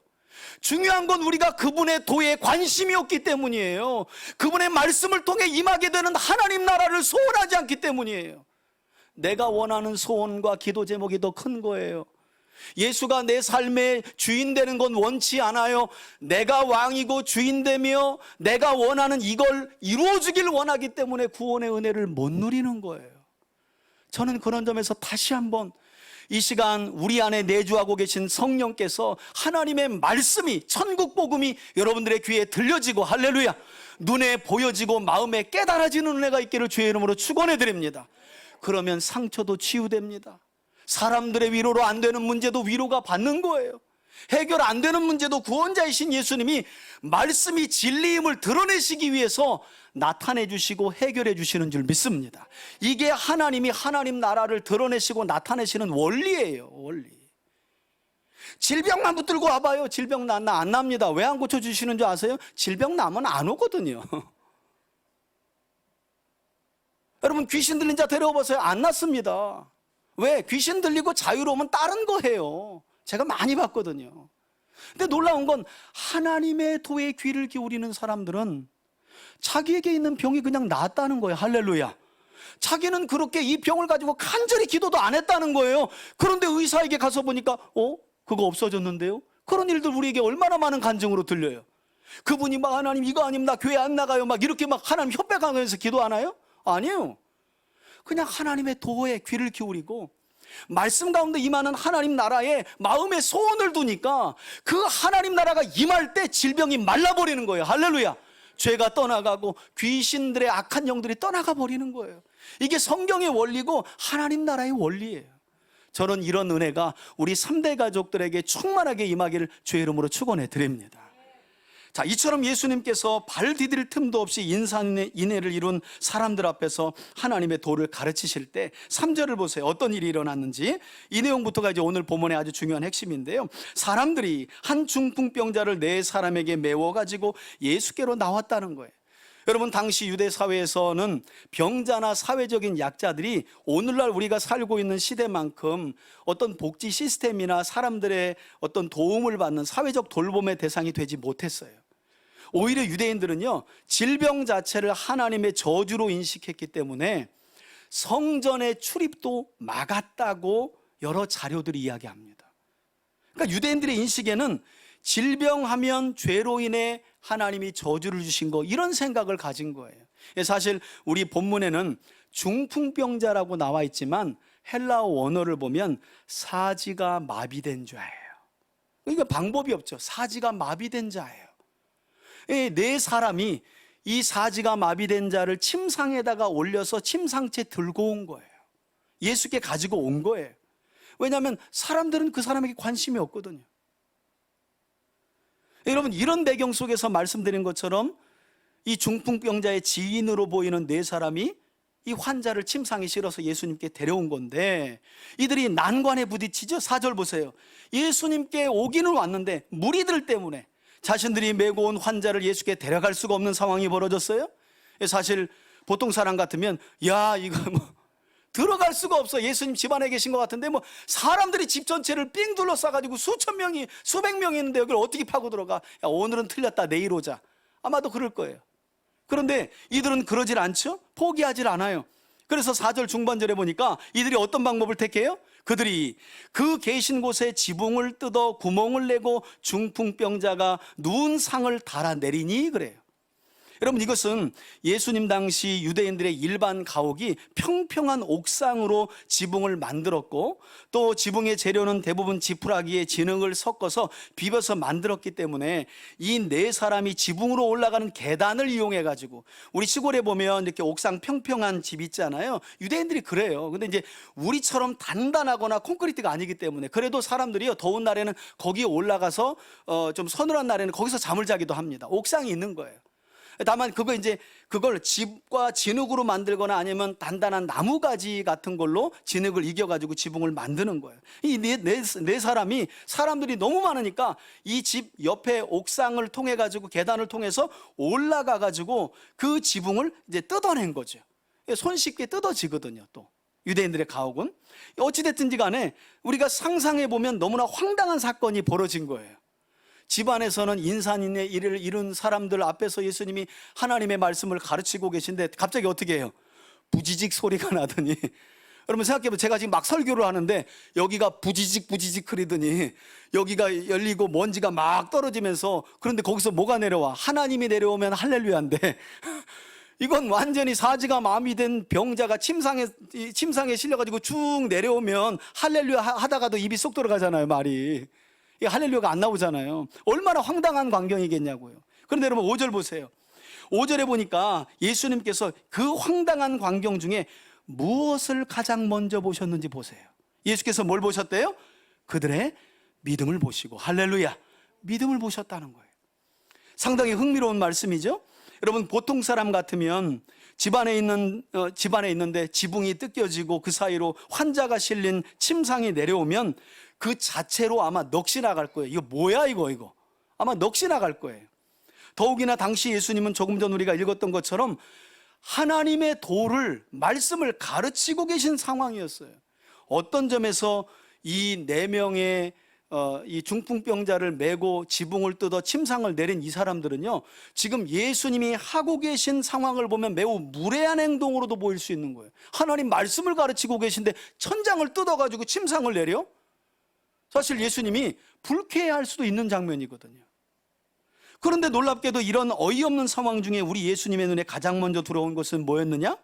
중요한 건 우리가 그분의 도에 관심이 없기 때문이에요. 그분의 말씀을 통해 임하게 되는 하나님 나라를 소원하지 않기 때문이에요. 내가 원하는 소원과 기도 제목이 더 큰 거예요. 예수가 내 삶의 주인 되는 건 원치 않아요. 내가 왕이고 주인 되며 내가 원하는 이걸 이루어주길 원하기 때문에 구원의 은혜를 못 누리는 거예요. 저는 그런 점에서 다시 한번 이 시간 우리 안에 내주하고 계신 성령께서 하나님의 말씀이, 천국 복음이 여러분들의 귀에 들려지고, 할렐루야, 눈에 보여지고 마음에 깨달아지는 은혜가 있기를 주의 이름으로 축원해 드립니다. 그러면 상처도 치유됩니다. 사람들의 위로로 안 되는 문제도 위로가 받는 거예요. 해결 안 되는 문제도 구원자이신 예수님이 말씀이 진리임을 드러내시기 위해서 나타내 주시고 해결해 주시는 줄 믿습니다. 이게 하나님이 하나님 나라를 드러내시고 나타내시는 원리예요, 원리. 질병만 붙들고 와봐요. 질병 나 안 납니다. 왜 안 고쳐주시는 줄 아세요? 질병 나면 안 오거든요. 여러분, 귀신 들린 자 데려와보세요. 안 낫습니다. 왜? 귀신 들리고 자유로우면 다른 거 해요. 제가 많이 봤거든요. 근데 놀라운 건 하나님의 도에 귀를 기울이는 사람들은 자기에게 있는 병이 그냥 나았다는 거예요. 할렐루야. 자기는 그렇게 이 병을 가지고 간절히 기도도 안 했다는 거예요. 그런데 의사에게 가서 보니까 그거 없어졌는데요. 그런 일들 우리에게 얼마나 많은 간증으로 들려요. 그분이 막 하나님 이거 아니면 나 교회 안 나가요 막 이렇게 막 하나님 협박하면서 기도하나요? 아니에요. 그냥 하나님의 도에 귀를 기울이고 말씀 가운데 임하는 하나님 나라에 마음의 소원을 두니까 그 하나님 나라가 임할 때 질병이 말라버리는 거예요. 할렐루야. 죄가 떠나가고 귀신들의 악한 영들이 떠나가 버리는 거예요. 이게 성경의 원리고 하나님 나라의 원리예요. 저는 이런 은혜가 우리 3대 가족들에게 충만하게 임하기를 주의 이름으로 축원해 드립니다. 자, 이처럼 예수님께서 발 디딜 틈도 없이 인산인해를 이룬 사람들 앞에서 하나님의 도를 가르치실 때 3절을 보세요. 어떤 일이 일어났는지. 이 내용부터가 이제 오늘 본문의 아주 중요한 핵심인데요. 사람들이 한 중풍병자를 4사람에게 메워가지고 예수께로 나왔다는 거예요. 여러분, 당시 유대 사회에서는 병자나 사회적인 약자들이 오늘날 우리가 살고 있는 시대만큼 어떤 복지 시스템이나 사람들의 어떤 도움을 받는 사회적 돌봄의 대상이 되지 못했어요. 오히려 유대인들은요, 질병 자체를 하나님의 저주로 인식했기 때문에 성전의 출입도 막았다고 여러 자료들이 이야기합니다. 그러니까 유대인들의 인식에는 질병하면 죄로 인해 하나님이 저주를 주신 거, 이런 생각을 가진 거예요. 사실 우리 본문에는 중풍병자라고 나와 있지만 헬라어 원어를 보면 사지가 마비된 자예요. 그러니까 방법이 없죠. 사지가 마비된 자예요. 4사람이 이 사지가 마비된 자를 침상에다가 올려서 침상채 들고 온 거예요. 예수께 가지고 온 거예요. 왜냐하면 사람들은 그 사람에게 관심이 없거든요. 여러분, 이런 배경 속에서 말씀드린 것처럼 이 중풍병자의 지인으로 보이는 4사람이 이 환자를 침상에 실어서 예수님께 데려온 건데, 이들이 난관에 부딪히죠. 4절 보세요. 예수님께 오기는 왔는데 무리들 때문에 자신들이 메고 온 환자를 예수께 데려갈 수가 없는 상황이 벌어졌어요. 사실 보통 사람 같으면 야, 이거 들어갈 수가 없어. 예수님 집안에 계신 것 같은데 사람들이 집 전체를 삥 둘러싸가지고 수천 명이, 수백 명이 있는데 여기를 어떻게 파고 들어가? 야, 오늘은 틀렸다, 내일 오자. 아마도 그럴 거예요. 그런데 이들은 그러질 않죠. 포기하질 않아요. 그래서 4절 중반절에 보니까 이들이 어떤 방법을 택해요? 그들이 그 계신 곳에 지붕을 뜯어 구멍을 내고 중풍병자가 누운 상을 달아내리니 그래요. 여러분, 이것은 예수님 당시 유대인들의 일반 가옥이 평평한 옥상으로 지붕을 만들었고, 또 지붕의 재료는 대부분 지푸라기에 진흙을 섞어서 비벼서 만들었기 때문에 이 네 사람이 지붕으로 올라가는 계단을 이용해 가지고, 우리 시골에 보면 이렇게 옥상 평평한 집 있잖아요. 유대인들이 그래요. 근데 이제 우리처럼 단단하거나 콘크리트가 아니기 때문에 그래도 사람들이요, 더운 날에는 거기에 올라가서 좀 서늘한 날에는 거기서 잠을 자기도 합니다. 옥상이 있는 거예요. 다만 그걸 집과 진흙으로 만들거나 아니면 단단한 나무가지 같은 걸로 진흙을 이겨가지고 지붕을 만드는 거예요. 이 네 사람이, 사람들이 너무 많으니까 이 집 옆에 옥상을 통해 가지고 계단을 통해서 올라가 가지고 그 지붕을 이제 뜯어낸 거죠. 손쉽게 뜯어지거든요. 또 유대인들의 가옥은 어찌됐든지 간에 우리가 상상해 보면 너무나 황당한 사건이 벌어진 거예요. 집안에서는 인산인의 일을 이룬 사람들 앞에서 예수님이 하나님의 말씀을 가르치고 계신데 갑자기 어떻게 해요? 부지직 소리가 나더니, 여러분 생각해보면 제가 지금 막 설교를 하는데 여기가 부지직 거리더니 여기가 열리고 먼지가 막 떨어지면서, 그런데 거기서 뭐가 내려와? 하나님이 내려오면 할렐루야인데 이건 완전히 사지가 마비된 병자가 침상에 실려가지고 쭉 내려오면 할렐루야 하다가도 입이 쏙 들어가잖아요, 말이. 이 할렐루야가 안 나오잖아요. 얼마나 황당한 광경이겠냐고요. 그런데 여러분 5절 보세요. 5절에 보니까 예수님께서 그 황당한 광경 중에 무엇을 가장 먼저 보셨는지 보세요. 예수께서 뭘 보셨대요? 그들의 믿음을 보시고, 할렐루야, 믿음을 보셨다는 거예요. 상당히 흥미로운 말씀이죠. 여러분, 보통 사람 같으면 집안에 있는데 지붕이 뜯겨지고 그 사이로 환자가 실린 침상이 내려오면 그 자체로 아마 넋이 나갈 거예요. 이거 뭐야 이거 아마 넋이 나갈 거예요. 더욱이나 당시 예수님은 조금 전 우리가 읽었던 것처럼 하나님의 도를, 말씀을 가르치고 계신 상황이었어요. 어떤 점에서 이 4명의 이 중풍병자를 메고 지붕을 뜯어 침상을 내린 이 사람들은요, 지금 예수님이 하고 계신 상황을 보면 매우 무례한 행동으로도 보일 수 있는 거예요. 하나님 말씀을 가르치고 계신데 천장을 뜯어가지고 침상을 내려? 사실 예수님이 불쾌해할 수도 있는 장면이거든요. 그런데 놀랍게도 이런 어이없는 상황 중에 우리 예수님의 눈에 가장 먼저 들어온 것은 뭐였느냐?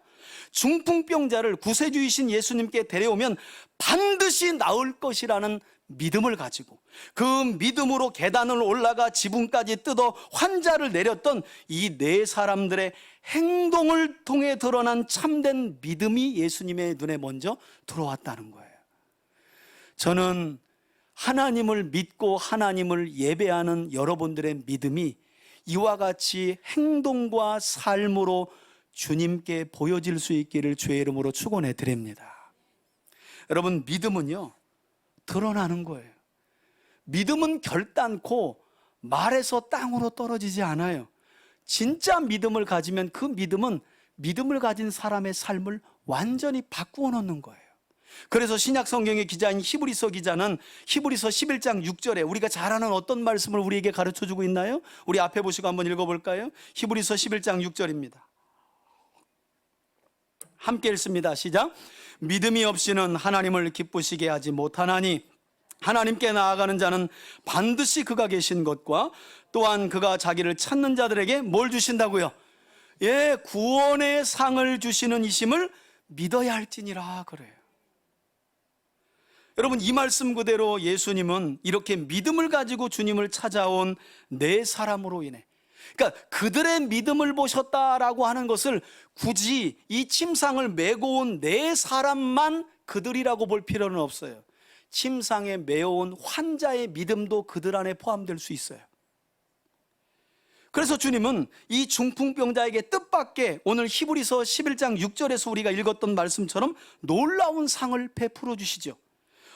중풍병자를 구세주이신 예수님께 데려오면 반드시 나을 것이라는 믿음을 가지고, 그 믿음으로 계단을 올라가 지붕까지 뜯어 환자를 내렸던 이 네 사람들의 행동을 통해 드러난 참된 믿음이 예수님의 눈에 먼저 들어왔다는 거예요. 저는 하나님을 믿고 하나님을 예배하는 여러분들의 믿음이 이와 같이 행동과 삶으로 주님께 보여질 수 있기를 주의 이름으로 축원해 드립니다. 여러분, 믿음은요, 드러나는 거예요. 믿음은 결단코 말에서 땅으로 떨어지지 않아요. 진짜 믿음을 가지면 그 믿음은 믿음을 가진 사람의 삶을 완전히 바꾸어 놓는 거예요. 그래서 신약 성경의 기자인 히브리서 기자는 히브리서 11장 6절에 우리가 잘 아는 어떤 말씀을 우리에게 가르쳐 주고 있나요? 우리 앞에 보시고 한번 읽어볼까요? 히브리서 11장 6절입니다. 함께 읽습니다. 시작. 믿음이 없이는 하나님을 기쁘시게 하지 못하나니 하나님께 나아가는 자는 반드시 그가 계신 것과 또한 그가 자기를 찾는 자들에게 뭘 주신다고요? 예, 구원의 상을 주시는 이심을 믿어야 할지니라 그래요. 여러분, 이 말씀 그대로 예수님은 이렇게 믿음을 가지고 주님을 찾아온 네 사람으로 인해, 그러니까 그들의 믿음을 보셨다라고 하는 것을 굳이 이 침상을 메고 온 네 사람만 그들이라고 볼 필요는 없어요. 침상에 메어온 환자의 믿음도 그들 안에 포함될 수 있어요. 그래서 주님은 이 중풍병자에게 뜻밖의 오늘 히브리서 11장 6절에서 우리가 읽었던 말씀처럼 놀라운 상을 베풀어 주시죠.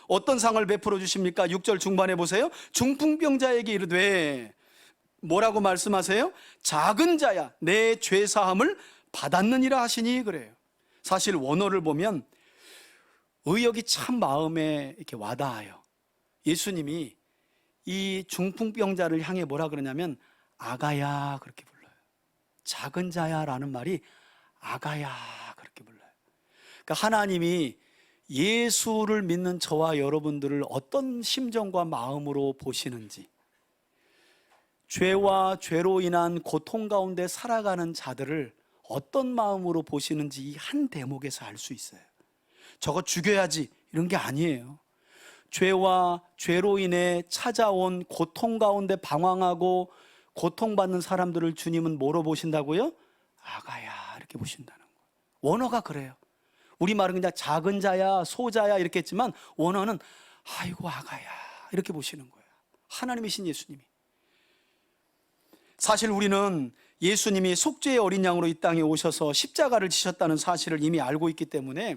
어떤 상을 베풀어 주십니까? 6절 중반에 보세요. 중풍병자에게 이르되, 뭐라고 말씀하세요? 작은 자야, 내 죄사함을 받았느니라 하시니 그래요. 사실 원어를 보면 의역이 참 마음에 이렇게 와닿아요. 예수님이 이 중풍병자를 향해 뭐라 그러냐면 아가야 그렇게 불러요. 작은 자야라는 말이 아가야 그렇게 불러요. 그러니까 하나님이 예수를 믿는 저와 여러분들을 어떤 심정과 마음으로 보시는지, 죄와 죄로 인한 고통 가운데 살아가는 자들을 어떤 마음으로 보시는지 이 한 대목에서 알 수 있어요. 저거 죽여야지 이런 게 아니에요. 죄와 죄로 인해 찾아온 고통 가운데 방황하고 고통받는 사람들을 주님은 뭐로 보신다고요? 아가야 이렇게 보신다는 거예요. 원어가 그래요. 우리말은 그냥 작은 자야 소자야 이렇게 했지만 원어는 아이고 아가야 이렇게 보시는 거예요. 하나님이신 예수님이. 사실 우리는 예수님이 속죄의 어린 양으로 이 땅에 오셔서 십자가를 지셨다는 사실을 이미 알고 있기 때문에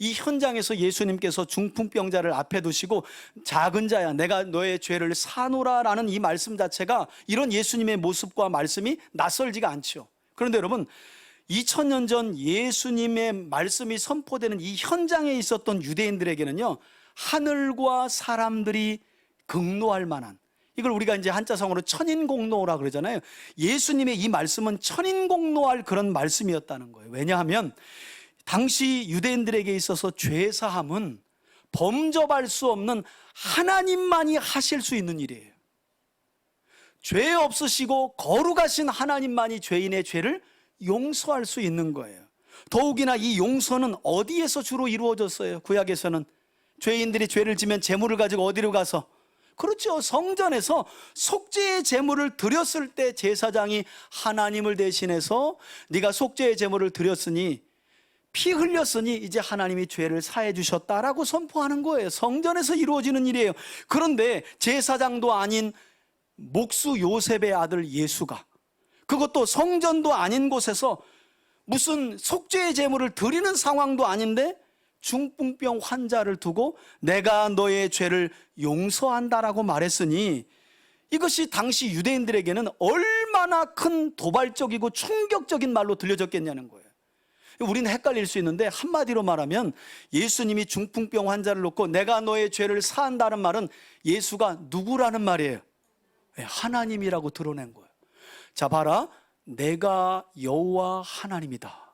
이 현장에서 예수님께서 중풍병자를 앞에 두시고 작은 자야 내가 너의 죄를 사노라라는 이 말씀 자체가 이런 예수님의 모습과 말씀이 낯설지가 않죠. 그런데 여러분 2000년 전 예수님의 말씀이 선포되는 이 현장에 있었던 유대인들에게는요 하늘과 사람들이 극노할 만한, 이걸 우리가 이제 한자성어로 천인공노라 그러잖아요. 예수님의 이 말씀은 천인공노할 그런 말씀이었다는 거예요. 왜냐하면 당시 유대인들에게 있어서 죄사함은 범접할 수 없는 하나님만이 하실 수 있는 일이에요. 죄 없으시고 거룩하신 하나님만이 죄인의 죄를 용서할 수 있는 거예요. 더욱이나 이 용서는 어디에서 주로 이루어졌어요? 구약에서는 죄인들이 죄를 지면 제물을 가지고 어디로 가서, 그렇죠, 성전에서 속죄의 제물을 드렸을 때 제사장이 하나님을 대신해서 네가 속죄의 제물을 드렸으니 피 흘렸으니 이제 하나님이 죄를 사해 주셨다라고 선포하는 거예요. 성전에서 이루어지는 일이에요. 그런데 제사장도 아닌 목수 요셉의 아들 예수가, 그것도 성전도 아닌 곳에서 무슨 속죄의 제물을 드리는 상황도 아닌데 중풍병 환자를 두고 내가 너의 죄를 용서한다라고 말했으니 이것이 당시 유대인들에게는 얼마나 큰 도발적이고 충격적인 말로 들려졌겠냐는 거예요. 우리는 헷갈릴 수 있는데 한마디로 말하면 예수님이 중풍병 환자를 놓고 내가 너의 죄를 사한다는 말은 예수가 누구라는 말이에요? 하나님이라고 드러낸 거예요. 자 봐라, 내가 여호와 하나님이다.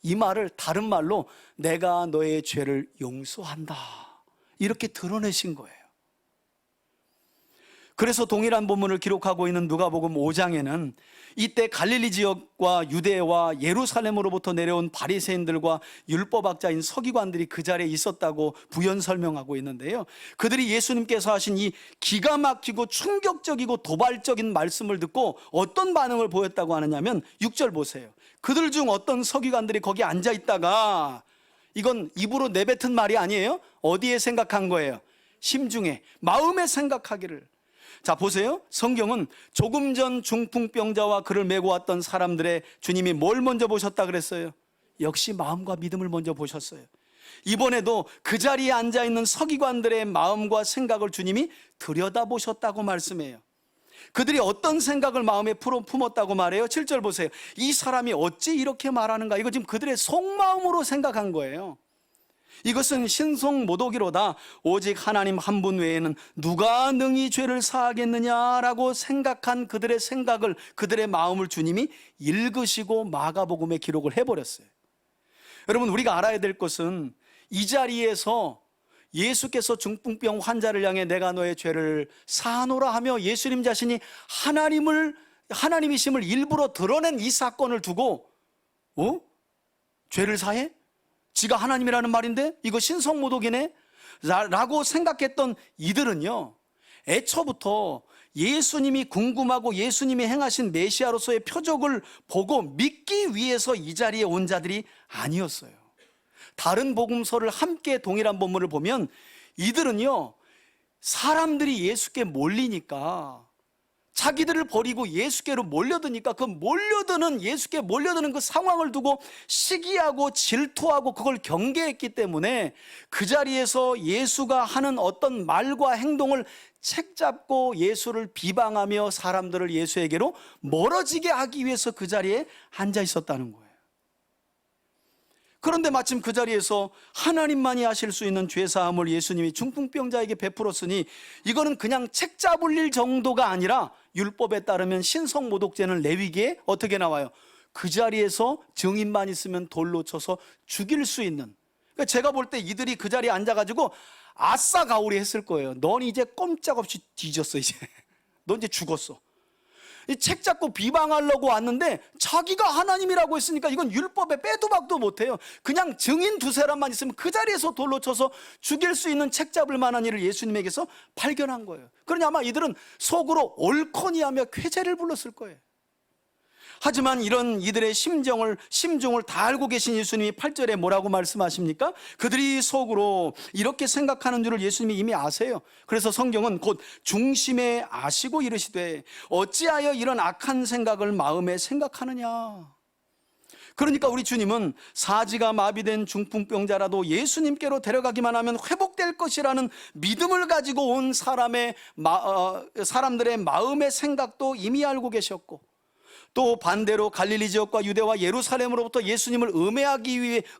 이 말을 다른 말로 내가 너의 죄를 용서한다 이렇게 드러내신 거예요. 그래서 동일한 본문을 기록하고 있는 누가복음 5장에는 이때 갈릴리 지역과 유대와 예루살렘으로부터 내려온 바리새인들과 율법학자인 서기관들이 그 자리에 있었다고 부연 설명하고 있는데요, 그들이 예수님께서 하신 이 기가 막히고 충격적이고 도발적인 말씀을 듣고 어떤 반응을 보였다고 하느냐면 6절 보세요. 그들 중 어떤 서기관들이 거기 앉아 있다가, 이건 입으로 내뱉은 말이 아니에요. 어디에 생각한 거예요? 심중에, 마음에 생각하기를. 자 보세요, 성경은 조금 전 중풍병자와 그를 메고 왔던 사람들의 주님이 뭘 먼저 보셨다 그랬어요? 역시 마음과 믿음을 먼저 보셨어요. 이번에도 그 자리에 앉아있는 서기관들의 마음과 생각을 주님이 들여다보셨다고 말씀해요. 그들이 어떤 생각을 마음에 품었다고 말해요? 7절 보세요. 이 사람이 어찌 이렇게 말하는가? 이거 지금 그들의 속마음으로 생각한 거예요. 이것은 신성모독이로다. 오직 하나님 한 분 외에는 누가 능히 죄를 사하겠느냐라고 생각한 그들의 생각을, 그들의 마음을 주님이 읽으시고 마가복음에 기록을 해버렸어요. 여러분, 우리가 알아야 될 것은 이 자리에서 예수께서 중풍병 환자를 향해 내가 너의 죄를 사하노라 하며 예수님 자신이 하나님이심을 일부러 드러낸 이 사건을 두고 죄를 사해? 지가 하나님이라는 말인데 이거 신성모독이네? 라고 생각했던 이들은요, 애초부터 예수님이 궁금하고 예수님이 행하신 메시아로서의 표적을 보고 믿기 위해서 이 자리에 온 자들이 아니었어요. 다른 복음서를 함께 동일한 본문을 보면 이들은요, 사람들이 예수께 몰리니까, 자기들을 버리고 예수께로 몰려드니까 그 예수께 몰려드는 그 상황을 두고 시기하고 질투하고 그걸 경계했기 때문에 그 자리에서 예수가 하는 어떤 말과 행동을 책잡고 예수를 비방하며 사람들을 예수에게로 멀어지게 하기 위해서 그 자리에 앉아 있었다는 거예요. 그런데 마침 그 자리에서 하나님만이 하실 수 있는 죄사함을 예수님이 중풍병자에게 베풀었으니 이거는 그냥 책 잡을 일 정도가 아니라 율법에 따르면 신성모독죄는 레위기에 어떻게 나와요? 그 자리에서 증인만 있으면 돌로 쳐서 죽일 수 있는. 그러니까 제가 볼 때 이들이 그 자리에 앉아가지고 아싸 가오리 했을 거예요. 넌 이제 꼼짝없이 뒤졌어. 이제 넌 이제 죽었어. 이 책 잡고 비방하려고 왔는데 자기가 하나님이라고 했으니까 이건 율법에 빼도 박도 못해요. 그냥 증인 두 사람만 있으면 그 자리에서 돌로 쳐서 죽일 수 있는 책 잡을 만한 일을 예수님에게서 발견한 거예요. 그러니 아마 이들은 속으로 옳거니 하며 쾌재를 불렀을 거예요. 하지만 이런 이들의 심중을 다 알고 계신 예수님이 8절에 뭐라고 말씀하십니까? 그들이 속으로 이렇게 생각하는 줄을 예수님이 이미 아세요. 그래서 성경은 곧 중심에 아시고 이르시되 어찌하여 이런 악한 생각을 마음에 생각하느냐. 그러니까 우리 주님은 사지가 마비된 중풍병자라도 예수님께로 데려가기만 하면 회복될 것이라는 믿음을 가지고 온 사람들의 마음의 생각도 이미 알고 계셨고, 또 반대로 갈릴리 지역과 유대와 예루살렘으로부터 예수님을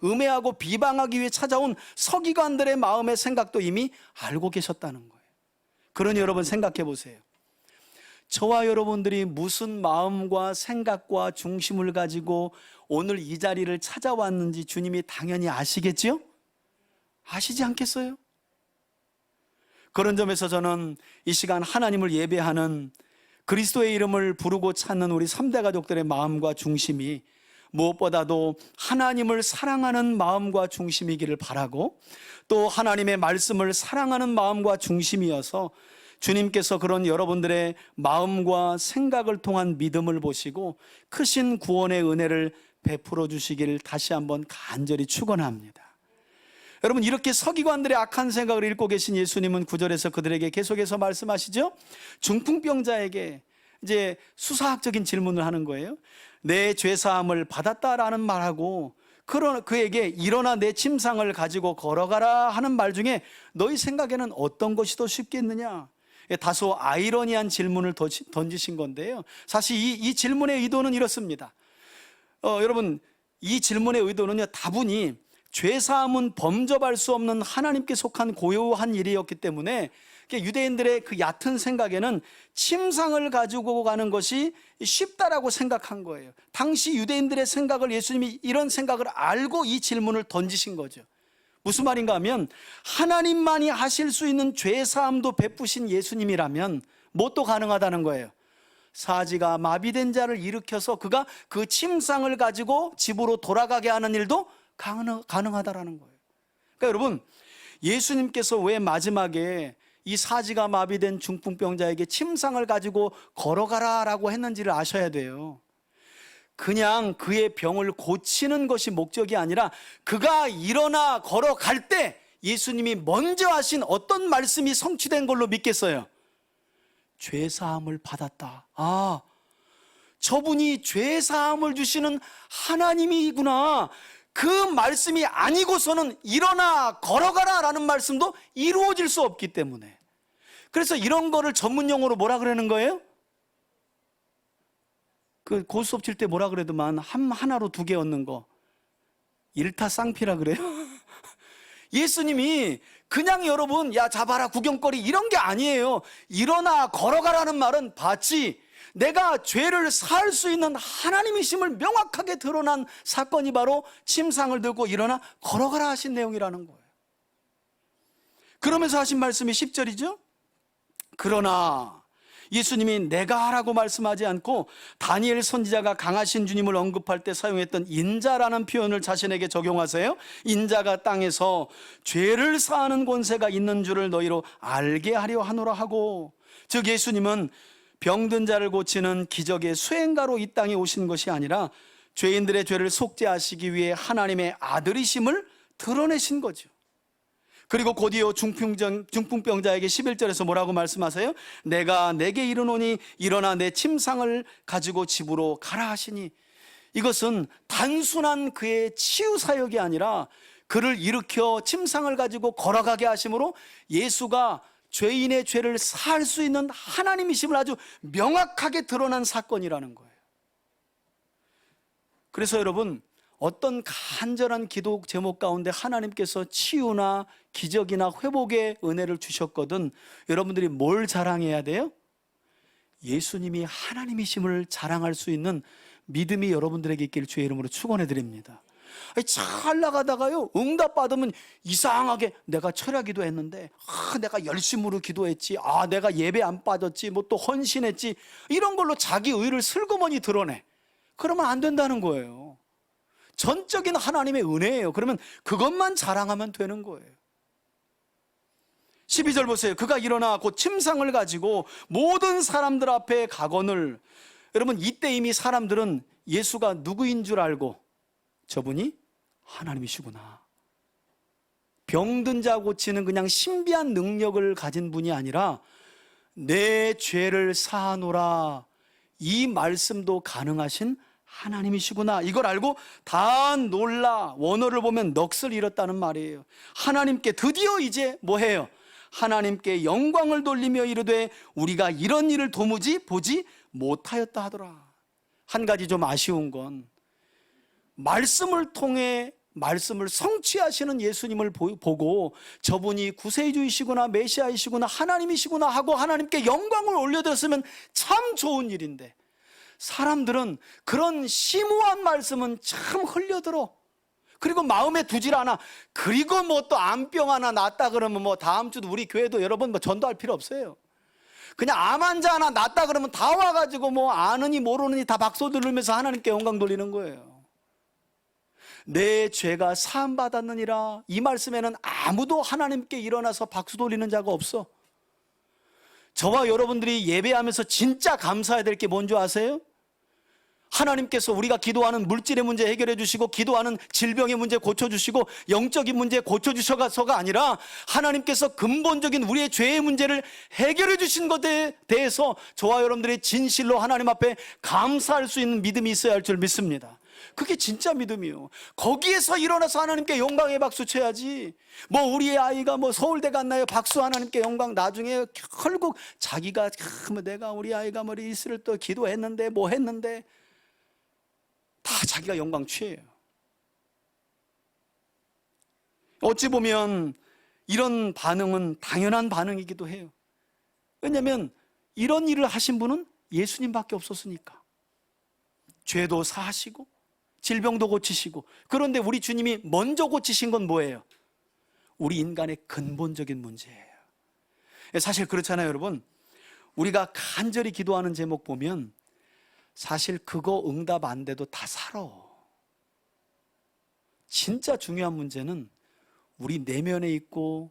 음해하고 비방하기 위해 찾아온 서기관들의 마음의 생각도 이미 알고 계셨다는 거예요. 그러니 여러분 생각해 보세요. 저와 여러분들이 무슨 마음과 생각과 중심을 가지고 오늘 이 자리를 찾아왔는지 주님이 당연히 아시겠지요? 아시지 않겠어요? 그런 점에서 저는 이 시간 하나님을 예배하는 그리스도의 이름을 부르고 찾는 우리 3대 가족들의 마음과 중심이 무엇보다도 하나님을 사랑하는 마음과 중심이기를 바라고, 또 하나님의 말씀을 사랑하는 마음과 중심이어서 주님께서 그런 여러분들의 마음과 생각을 통한 믿음을 보시고 크신 구원의 은혜를 베풀어 주시기를 다시 한번 간절히 축원합니다. 여러분, 이렇게 서기관들의 악한 생각을 읽고 계신 예수님은 9절에서 그들에게 계속해서 말씀하시죠. 중풍병자에게 이제 수사학적인 질문을 하는 거예요. 내 죄사함을 받았다라는 말하고 그에게 일어나 내 침상을 가지고 걸어가라 하는 말 중에 너희 생각에는 어떤 것이 더 쉽겠느냐. 다소 아이러니한 질문을 던지신 건데요. 사실 이 질문의 의도는 이렇습니다. 여러분, 이 질문의 의도는요, 다분히 죄사함은 범접할 수 없는 하나님께 속한 고요한 일이었기 때문에 유대인들의 그 얕은 생각에는 침상을 가지고 가는 것이 쉽다라고 생각한 거예요. 당시 유대인들의 생각을 예수님이 이런 생각을 알고 이 질문을 던지신 거죠. 무슨 말인가 하면 하나님만이 하실 수 있는 죄사함도 베푸신 예수님이라면 뭣도 가능하다는 거예요. 사지가 마비된 자를 일으켜서 그가 그 침상을 가지고 집으로 돌아가게 하는 일도 가능하다라는 거예요. 그러니까 여러분, 예수님께서 왜 마지막에 이 사지가 마비된 중풍병자에게 침상을 가지고 걸어가라라고 했는지를 아셔야 돼요. 그냥 그의 병을 고치는 것이 목적이 아니라 그가 일어나 걸어갈 때 예수님이 먼저 하신 어떤 말씀이 성취된 걸로 믿겠어요? 죄사함을 받았다. 아, 저분이 죄사함을 주시는 하나님이구나. 그 말씀이 아니고서는 일어나 걸어가라 라는 말씀도 이루어질 수 없기 때문에. 그래서 이런 거를 전문용어로 뭐라 그러는 거예요? 그 고수업 칠 때 뭐라 그래도만 하나로 두 개 얻는 거 일타쌍피라 그래요. 예수님이 그냥 여러분 야 잡아라 구경거리 이런 게 아니에요. 일어나 걸어가라는 말은 봤지, 내가 죄를 살 수 있는 하나님이심을 명확하게 드러난 사건이 바로 침상을 들고 일어나 걸어가라 하신 내용이라는 거예요. 그러면서 하신 말씀이 10절이죠. 그러나 예수님이 내가 하라고 말씀하지 않고 다니엘 선지자가 강하신 주님을 언급할 때 사용했던 인자라는 표현을 자신에게 적용하세요. 인자가 땅에서 죄를 사하는 권세가 있는 줄을 너희로 알게 하려 하노라 하고, 즉 예수님은 병든 자를 고치는 기적의 수행가로 이 땅에 오신 것이 아니라 죄인들의 죄를 속죄하시기 위해 하나님의 아들이심을 드러내신 거죠. 그리고 곧이어 중풍병자에게 11절에서 뭐라고 말씀하세요? 내가 내게 이르노니 일어나 내 침상을 가지고 집으로 가라 하시니, 이것은 단순한 그의 치유 사역이 아니라 그를 일으켜 침상을 가지고 걸어가게 하심으로 예수가 죄인의 죄를 살 수 있는 하나님이심을 아주 명확하게 드러난 사건이라는 거예요. 그래서 여러분, 어떤 간절한 기도 제목 가운데 하나님께서 치유나 기적이나 회복의 은혜를 주셨거든 여러분들이 뭘 자랑해야 돼요? 예수님이 하나님이심을 자랑할 수 있는 믿음이 여러분들에게 있기를 주의 이름으로 축원해 드립니다. 아니, 잘 나가다가요, 응답 받으면 이상하게 내가 철야 기도했는데, 내가 열심으로 기도했지, 내가 예배 안 빠졌지, 뭐 또 헌신했지, 이런 걸로 자기 의를 슬그머니 드러내. 그러면 안 된다는 거예요. 전적인 하나님의 은혜예요. 그러면 그것만 자랑하면 되는 거예요. 12절 보세요. 그가 일어나 곧 침상을 가지고 모든 사람들 앞에 가거늘. 여러분, 이때 이미 사람들은 예수가 누구인 줄 알고, 저분이 하나님이시구나. 병든 자 고치는 그냥 신비한 능력을 가진 분이 아니라 내 죄를 사하노라, 이 말씀도 가능하신 하나님이시구나, 이걸 알고 다 놀라. 원어를 보면 넋을 잃었다는 말이에요. 하나님께 드디어 이제 뭐해요? 하나님께 영광을 돌리며 이르되 우리가 이런 일을 도무지 보지 못하였다 하더라. 한 가지 좀 아쉬운 건, 말씀을 통해 말씀을 성취하시는 예수님을 보고 저분이 구세주이시구나, 메시아이시구나, 하나님이시구나 하고 하나님께 영광을 올려드렸으면 참 좋은 일인데, 사람들은 그런 심오한 말씀은 참 흘려들어. 그리고 마음에 두질 않아. 그리고 뭐 또 암병 하나 낫다 그러면 뭐 다음 주도 우리 교회도 여러분 뭐 전도할 필요 없어요. 그냥 암 환자 하나 낫다 그러면 다 와가지고 뭐 아느니 모르느니 다 박수 들으면서 하나님께 영광 돌리는 거예요. 내 죄가 사함 받았느니라, 이 말씀에는 아무도 하나님께 일어나서 박수 돌리는 자가 없어. 저와 여러분들이 예배하면서 진짜 감사해야 될 게 뭔지 아세요? 하나님께서 우리가 기도하는 물질의 문제 해결해 주시고, 기도하는 질병의 문제 고쳐주시고, 영적인 문제 고쳐주셔서가 아니라 하나님께서 근본적인 우리의 죄의 문제를 해결해 주신 것에 대해서 저와 여러분들이 진실로 하나님 앞에 감사할 수 있는 믿음이 있어야 할 줄 믿습니다. 그게 진짜 믿음이요. 거기에서 일어나서 하나님께 영광의 박수 쳐야지. 뭐 우리의 아이가 뭐 서울대 갔나요? 박수, 하나님께 영광. 나중에 결국 자기가 내가 우리 아이가 뭐 이슬을 또 기도했는데 뭐 했는데, 다 자기가 영광 취해요. 어찌 보면 이런 반응은 당연한 반응이기도 해요. 왜냐하면 이런 일을 하신 분은 예수님밖에 없었으니까. 죄도 사하시고 질병도 고치시고. 그런데 우리 주님이 먼저 고치신 건 뭐예요? 우리 인간의 근본적인 문제예요. 사실 그렇잖아요, 여러분. 우리가 간절히 기도하는 제목 보면 사실 그거 응답 안 돼도 다 살아. 진짜 중요한 문제는 우리 내면에 있고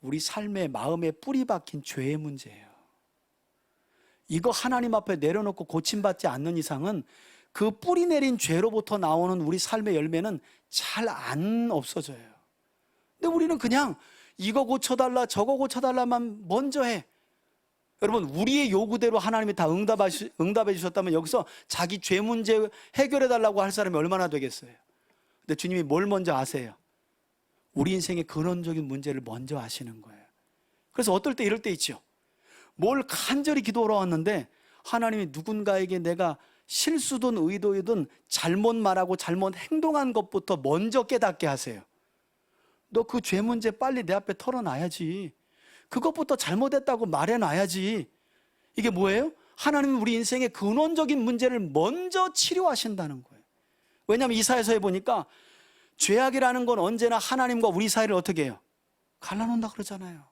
우리 삶의 마음에 뿌리 박힌 죄의 문제예요. 이거 하나님 앞에 내려놓고 고침받지 않는 이상은 그 뿌리 내린 죄로부터 나오는 우리 삶의 열매는 잘 안 없어져요. 근데 우리는 그냥 이거 고쳐달라 저거 고쳐달라만 먼저 해. 여러분, 우리의 요구대로 하나님이 다 응답해 주셨다면 여기서 자기 죄 문제 해결해 달라고 할 사람이 얼마나 되겠어요? 근데 주님이 뭘 먼저 아세요? 우리 인생의 근원적인 문제를 먼저 아시는 거예요. 그래서 어떨 때 이럴 때 있죠. 뭘 간절히 기도하러 왔는데 하나님이 누군가에게 내가 실수든 의도이든 잘못 말하고 잘못 행동한 것부터 먼저 깨닫게 하세요. 너 그 죄 문제 빨리 내 앞에 털어놔야지. 그것부터 잘못했다고 말해놔야지. 이게 뭐예요? 하나님은 우리 인생의 근원적인 문제를 먼저 치료하신다는 거예요. 왜냐하면 이사야서에 보니까 죄악이라는 건 언제나 하나님과 우리 사이를 어떻게 해요? 갈라놓는다 그러잖아요.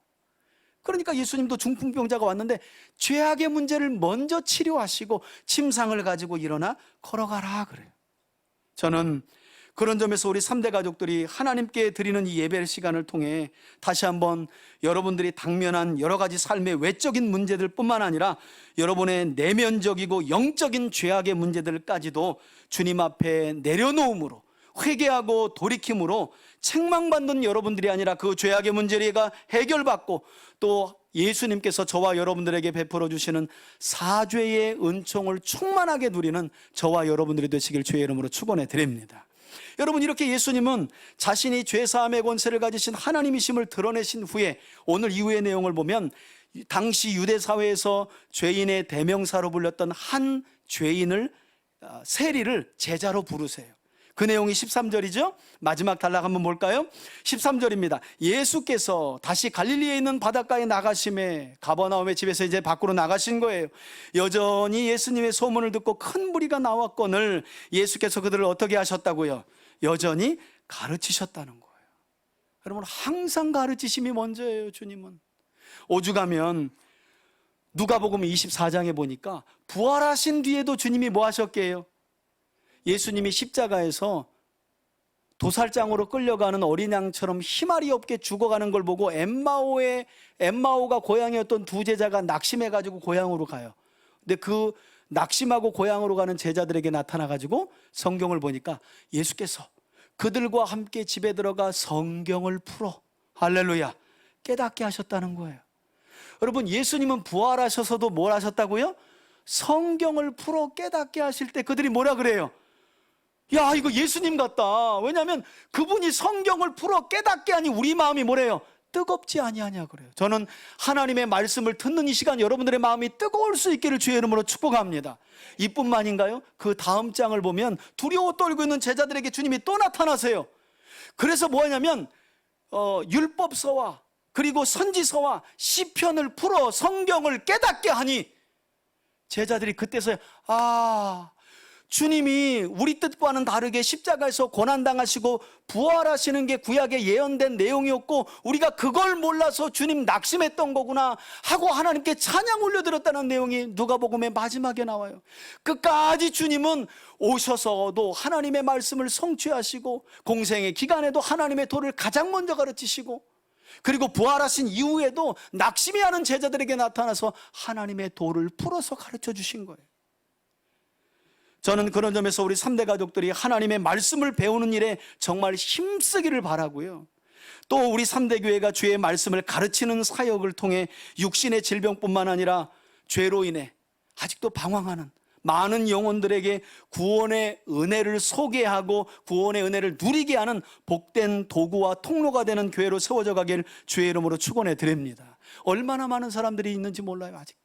그러니까 예수님도 중풍병자가 왔는데 죄악의 문제를 먼저 치료하시고 침상을 가지고 일어나 걸어가라 그래요. 저는 그런 점에서 우리 3대 가족들이 하나님께 드리는 이 예배 시간을 통해 다시 한번 여러분들이 당면한 여러 가지 삶의 외적인 문제들 뿐만 아니라 여러분의 내면적이고 영적인 죄악의 문제들까지도 주님 앞에 내려놓음으로, 회개하고 돌이킴으로 책망받는 여러분들이 아니라 그 죄악의 문제가 해결받고 또 예수님께서 저와 여러분들에게 베풀어 주시는 사죄의 은총을 충만하게 누리는 저와 여러분들이 되시길 주의 이름으로 축원해 드립니다. 여러분, 이렇게 예수님은 자신이 죄사함의 권세를 가지신 하나님이심을 드러내신 후에 오늘 이후의 내용을 보면 당시 유대 사회에서 죄인의 대명사로 불렸던 한 죄인을, 세리를 제자로 부르세요. 그 내용이 13절이죠. 마지막 단락 한번 볼까요? 13절입니다. 예수께서 다시 갈릴리에 있는 바닷가에 나가심에, 가버나움의 집에서 이제 밖으로 나가신 거예요. 여전히 예수님의 소문을 듣고 큰 무리가 나왔거늘 예수께서 그들을 어떻게 하셨다고요? 여전히 가르치셨다는 거예요. 여러분, 항상 가르치심이 먼저예요. 주님은 오죽하면 누가복음 24장에 보니까 부활하신 뒤에도 주님이 뭐 하셨게요? 예수님이 십자가에서 도살장으로 끌려가는 어린 양처럼 희말이 없게 죽어가는 걸 보고 엠마오가 고향이었던 두 제자가 낙심해가지고 고향으로 가요. 근데 그 낙심하고 고향으로 가는 제자들에게 나타나가지고 성경을 보니까 예수께서 그들과 함께 집에 들어가 성경을 풀어, 할렐루야, 깨닫게 하셨다는 거예요. 여러분, 예수님은 부활하셔서도 뭘 하셨다고요? 성경을 풀어 깨닫게 하실 때 그들이 뭐라 그래요? 야, 이거 예수님 같다. 왜냐하면 그분이 성경을 풀어 깨닫게 하니 우리 마음이 뭐래요? 뜨겁지 아니하냐 그래요. 저는 하나님의 말씀을 듣는 이 시간 여러분들의 마음이 뜨거울 수 있기를 주의 이름으로 축복합니다. 이뿐만인가요? 그 다음 장을 보면 두려워 떨고 있는 제자들에게 주님이 또 나타나세요. 그래서 뭐냐면 율법서와 그리고 선지서와 시편을 풀어 성경을 깨닫게 하니 제자들이 그때서야 주님이 우리 뜻과는 다르게 십자가에서 고난당하시고 부활하시는 게 구약에 예언된 내용이었고 우리가 그걸 몰라서 주님 낙심했던 거구나 하고 하나님께 찬양 올려드렸다는 내용이 누가복음의 마지막에 나와요. 끝까지 주님은 오셔서도 하나님의 말씀을 성취하시고 공생의 기간에도 하나님의 도를 가장 먼저 가르치시고 그리고 부활하신 이후에도 낙심이 하는 제자들에게 나타나서 하나님의 도를 풀어서 가르쳐 주신 거예요. 저는 그런 점에서 우리 3대 가족들이 하나님의 말씀을 배우는 일에 정말 힘쓰기를 바라고요. 또 우리 3대 교회가 주의 말씀을 가르치는 사역을 통해 육신의 질병뿐만 아니라 죄로 인해 아직도 방황하는 많은 영혼들에게 구원의 은혜를 소개하고 구원의 은혜를 누리게 하는 복된 도구와 통로가 되는 교회로 세워져 가길 주의 이름으로 축원해 드립니다. 얼마나 많은 사람들이 있는지 몰라요. 아직도.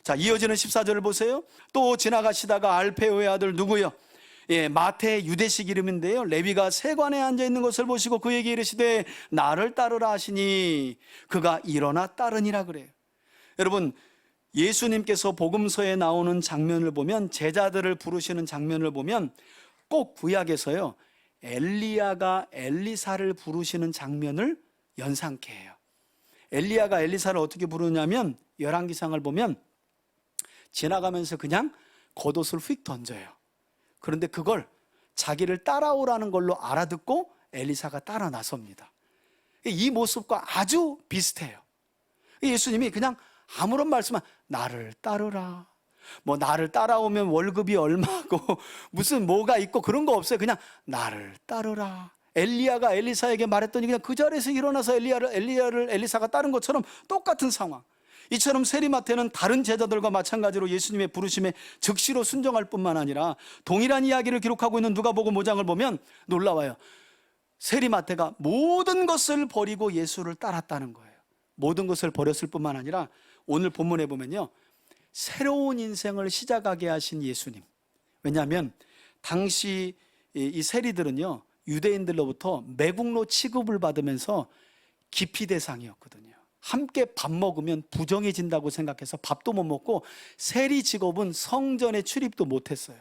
자, 이어지는 14절을 보세요. 또 지나가시다가 알페오의 아들 누구요? 마태 유대식 이름인데요, 레위가 세관에 앉아있는 것을 보시고 그에게 이르시되 나를 따르라 하시니 그가 일어나 따르니라 그래요. 여러분, 예수님께서 복음서에 나오는 장면을 보면, 제자들을 부르시는 장면을 보면 꼭 구약에서요 엘리야가 엘리사를 부르시는 장면을 연상케 해요. 엘리야가 엘리사를 어떻게 부르냐면 열왕기상을 보면 지나가면서 그냥 겉옷을 휙 던져요. 그런데 그걸 자기를 따라오라는 걸로 알아듣고 엘리사가 따라 나섭니다. 이 모습과 아주 비슷해요. 예수님이 그냥 아무런 말씀만 나를 따르라, 뭐 나를 따라오면 월급이 얼마고 무슨 뭐가 있고 그런 거 없어요. 그냥 나를 따르라. 엘리야가 엘리사에게 말했더니 그냥 그 자리에서 일어나서 엘리사가 따른 것처럼 똑같은 상황. 이처럼 세리마태는 다른 제자들과 마찬가지로 예수님의 부르심에 즉시로 순종할 뿐만 아니라 동일한 이야기를 기록하고 있는 누가복음 5장을 보면 놀라워요. 세리마태가 모든 것을 버리고 예수를 따랐다는 거예요. 모든 것을 버렸을 뿐만 아니라 오늘 본문에 보면요, 새로운 인생을 시작하게 하신 예수님. 왜냐하면 당시 이 세리들은요 유대인들로부터 매국노 취급을 받으면서 기피 대상이었거든요. 함께 밥 먹으면 부정해진다고 생각해서 밥도 못 먹고 세리 직업은 성전에 출입도 못했어요.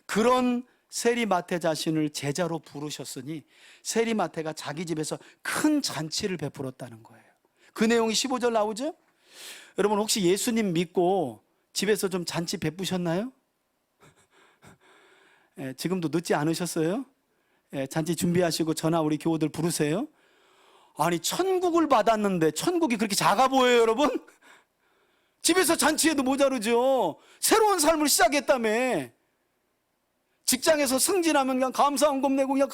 그런 세리마태 자신을 제자로 부르셨으니 세리마태가 자기 집에서 큰 잔치를 베풀었다는 거예요. 그 내용이 15절 나오죠? 여러분, 혹시 예수님 믿고 집에서 좀 잔치 베푸셨나요? 지금도 늦지 않으셨어요? 잔치 준비하시고 전화 우리 교우들 부르세요. 아니, 천국을 받았는데 천국이 그렇게 작아 보여요, 여러분? 집에서 잔치해도 모자르죠. 새로운 삶을 시작했다며. 직장에서 승진하면 그냥 감사원금 내고 그냥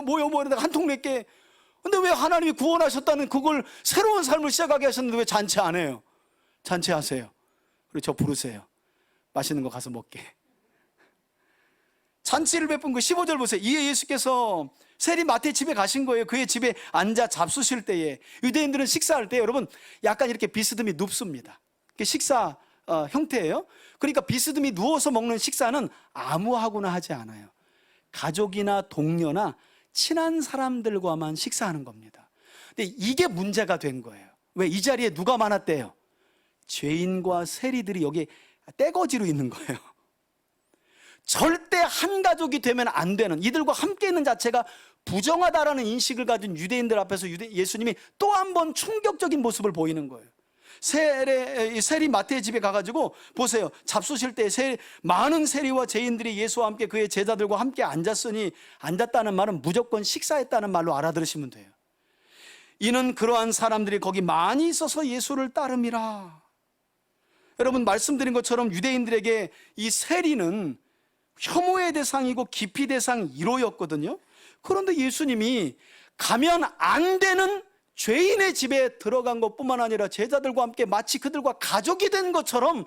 모여 이러다가 한 통 낼게. 근데 왜 하나님이 구원하셨다는 그걸 새로운 삶을 시작하게 하셨는데 왜 잔치 안 해요? 잔치하세요. 그리고 저 부르세요. 맛있는 거 가서 먹게. 잔치를 베푼 거 15절 보세요. 이에 예수께서 세리마태 집에 가신 거예요. 그의 집에 앉아 잡수실 때에, 유대인들은 식사할 때 여러분 약간 이렇게 비스듬히 눕습니다. 그게 식사 형태예요. 그러니까 비스듬히 누워서 먹는 식사는 아무하고나 하지 않아요. 가족이나 동료나 친한 사람들과만 식사하는 겁니다. 근데 이게 문제가 된 거예요. 왜? 이 자리에 누가 많았대요? 죄인과 세리들이 여기에 떼거지로 있는 거예요. 절대 한 가족이 되면 안 되는, 이들과 함께 있는 자체가 부정하다라는 인식을 가진 유대인들 앞에서 예수님이 또 한 번 충격적인 모습을 보이는 거예요. 세리 마태의 집에 가가지고 보세요. 잡수실 때 많은 세리와 죄인들이 예수와 함께 그의 제자들과 함께 앉았으니, 앉았다는 말은 무조건 식사했다는 말로 알아들으시면 돼요. 이는 그러한 사람들이 거기 많이 있어서 예수를 따름이라. 여러분, 말씀드린 것처럼 유대인들에게 이 세리는 혐오의 대상이고 기피 대상 1호였거든요. 그런데 예수님이 가면 안 되는 죄인의 집에 들어간 것뿐만 아니라 제자들과 함께 마치 그들과 가족이 된 것처럼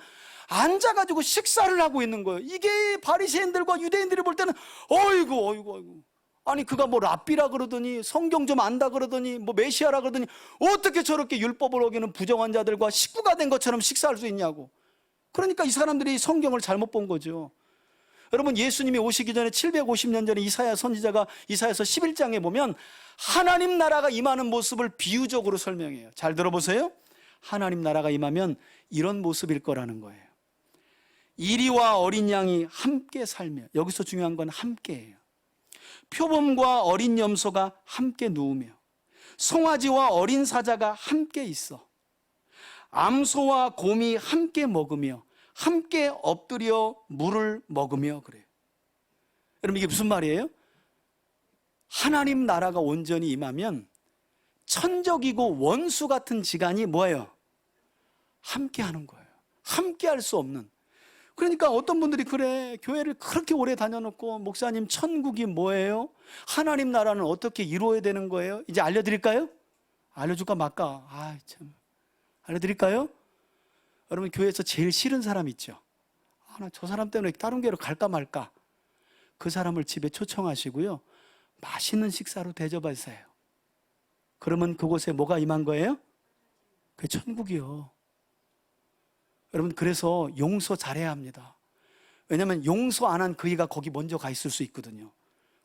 앉아가지고 식사를 하고 있는 거예요. 이게 바리새인들과 유대인들이 볼 때는 어이구 아니 그가 뭐 랍비라 그러더니 성경 좀 안다 그러더니 뭐 메시아라 그러더니 어떻게 저렇게 율법을 어기는 부정한 자들과 식구가 된 것처럼 식사할 수 있냐고. 그러니까 이 사람들이 성경을 잘못 본 거죠. 여러분, 예수님이 오시기 전에 750년 전에 이사야 선지자가 이사야서 11장에 보면 하나님 나라가 임하는 모습을 비유적으로 설명해요. 잘 들어보세요. 하나님 나라가 임하면 이런 모습일 거라는 거예요. 이리와 어린 양이 함께 살며, 여기서 중요한 건 함께예요. 표범과 어린 염소가 함께 누우며, 송아지와 어린 사자가 함께 있어, 암소와 곰이 함께 먹으며 함께 엎드려 물을 먹으며. 그래요. 여러분, 이게 무슨 말이에요? 하나님 나라가 온전히 임하면 천적이고 원수 같은 지간이 뭐예요? 함께 하는 거예요. 함께 할 수 없는. 그러니까 어떤 분들이 그래, 교회를 그렇게 오래 다녀놓고 목사님 천국이 뭐예요? 하나님 나라는 어떻게 이루어야 되는 거예요? 이제 알려드릴까요? 알려줄까 말까? 아, 참. 알려드릴까요? 여러분, 교회에서 제일 싫은 사람 있죠? 나 저 사람 때문에 다른 교회로 갈까 말까. 그 사람을 집에 초청하시고요, 맛있는 식사로 대접하세요. 그러면 그곳에 뭐가 임한 거예요? 그게 천국이요. 여러분, 그래서 용서 잘해야 합니다. 왜냐하면 용서 안 한 그이가 거기 먼저 가 있을 수 있거든요.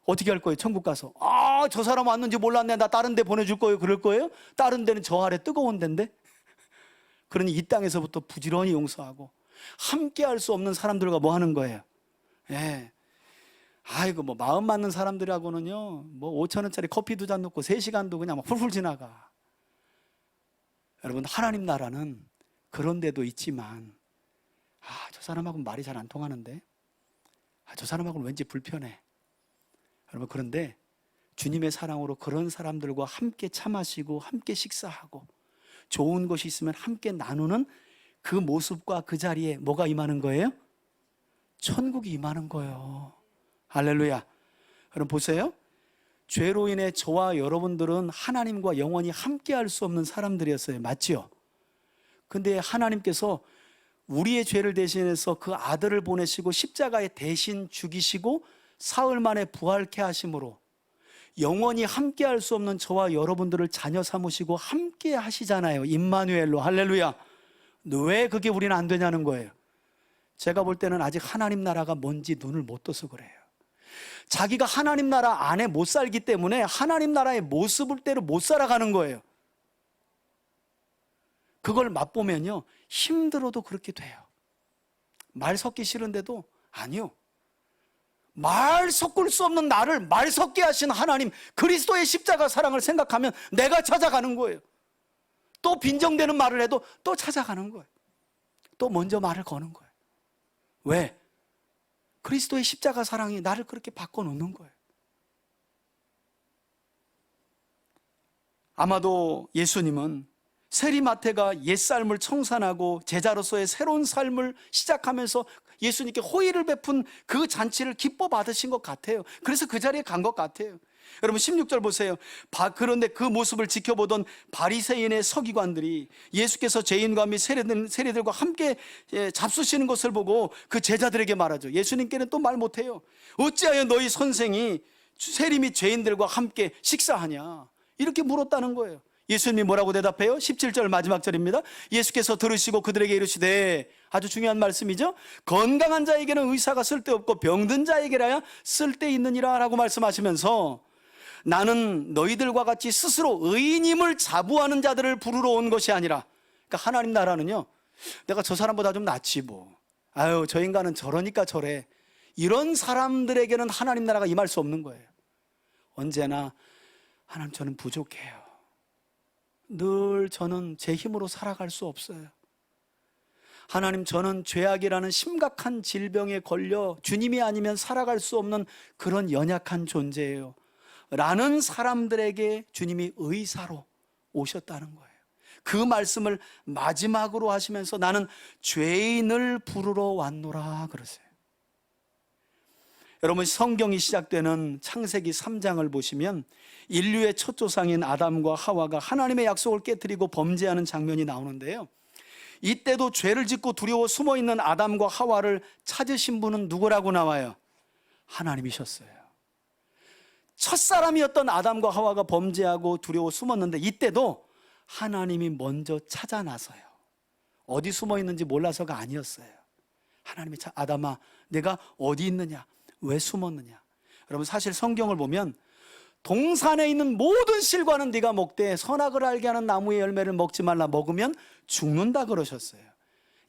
어떻게 할 거예요? 천국 가서 저 사람 왔는지 몰랐네, 나 다른 데 보내줄 거예요? 그럴 거예요? 다른 데는 저 아래 뜨거운 데인데. 그러니 이 땅에서부터 부지런히 용서하고 함께 할 수 없는 사람들과 뭐 하는 거예요? 예. 아이고, 뭐 마음 맞는 사람들하고는요, 뭐 5,000원짜리 커피 2잔 놓고 3시간도 그냥 막 훌훌 지나가. 여러분, 하나님 나라는 그런 데도 있지만, 저 사람하고는 말이 잘 안 통하는데, 저 사람하고는 왠지 불편해. 여러분, 그런데 주님의 사랑으로 그런 사람들과 함께 차 마시고 함께 식사하고 좋은 것이 있으면 함께 나누는 그 모습과 그 자리에 뭐가 임하는 거예요? 천국이 임하는 거예요. 할렐루야. 여러분 보세요. 죄로 인해 저와 여러분들은 하나님과 영원히 함께 할 수 없는 사람들이었어요. 맞죠? 근데 하나님께서 우리의 죄를 대신해서 그 아들을 보내시고 십자가에 대신 죽이시고 사흘 만에 부활케 하심으로 영원히 함께 할 수 없는 저와 여러분들을 자녀 삼으시고 함께 하시잖아요. 임마누엘로. 할렐루야. 왜 그게 우리는 안 되냐는 거예요. 제가 볼 때는 아직 하나님 나라가 뭔지 눈을 못 떠서 그래요. 자기가 하나님 나라 안에 못 살기 때문에 하나님 나라의 모습대로 못 살아가는 거예요. 그걸 맛보면요, 힘들어도 그렇게 돼요. 말 섞기 싫은데도 아니요, 말 섞을 수 없는 나를 말 섞게 하신 하나님, 그리스도의 십자가 사랑을 생각하면 내가 찾아가는 거예요. 또 빈정되는 말을 해도 또 찾아가는 거예요. 또 먼저 말을 거는 거예요. 왜? 그리스도의 십자가 사랑이 나를 그렇게 바꿔놓는 거예요. 아마도 예수님은 세리마태가 옛삶을 청산하고 제자로서의 새로운 삶을 시작하면서 예수님께 호의를 베푼 그 잔치를 기뻐 받으신 것 같아요. 그래서 그 자리에 간 것 같아요. 여러분 16절 보세요. 그런데 그 모습을 지켜보던 바리새인의 서기관들이 예수께서 죄인과 및 세리들과 함께 잡수시는 것을 보고 그 제자들에게 말하죠. 예수님께는 또 말 못해요. 어찌하여 너희 선생이 세리 및 죄인들과 함께 식사하냐, 이렇게 물었다는 거예요. 예수님이 뭐라고 대답해요? 17절 마지막 절입니다. 예수께서 들으시고 그들에게 이르시되, 아주 중요한 말씀이죠. 건강한 자에게는 의사가 쓸데없고 병든 자에게라야 쓸데있느니라 라고 말씀하시면서, 나는 너희들과 같이 스스로 의인임을 자부하는 자들을 부르러 온 것이 아니라, 그러니까 하나님 나라는요, 내가 저 사람보다 좀 낫지 뭐, 아유 저 인간은 저러니까 저래, 이런 사람들에게는 하나님 나라가 임할 수 없는 거예요. 언제나 하나님, 저는 부족해요. 늘 저는 제 힘으로 살아갈 수 없어요. 하나님, 저는 죄악이라는 심각한 질병에 걸려 주님이 아니면 살아갈 수 없는 그런 연약한 존재예요 라는 사람들에게 주님이 의사로 오셨다는 거예요. 그 말씀을 마지막으로 하시면서 나는 죄인을 부르러 왔노라 그러세요. 여러분, 성경이 시작되는 창세기 3장을 보시면 인류의 첫 조상인 아담과 하와가 하나님의 약속을 깨뜨리고 범죄하는 장면이 나오는데요, 이때도 죄를 짓고 두려워 숨어있는 아담과 하와를 찾으신 분은 누구라고 나와요? 하나님이셨어요. 첫사람이었던 아담과 하와가 범죄하고 두려워 숨었는데 이때도 하나님이 먼저 찾아 나서요. 어디 숨어 있는지 몰라서가 아니었어요. 하나님이 아담아, 내가 어디 있느냐? 왜 숨었느냐? 여러분, 사실 성경을 보면 동산에 있는 모든 실과는 네가 먹되 선악을 알게 하는 나무의 열매를 먹지 말라, 먹으면 죽는다 그러셨어요.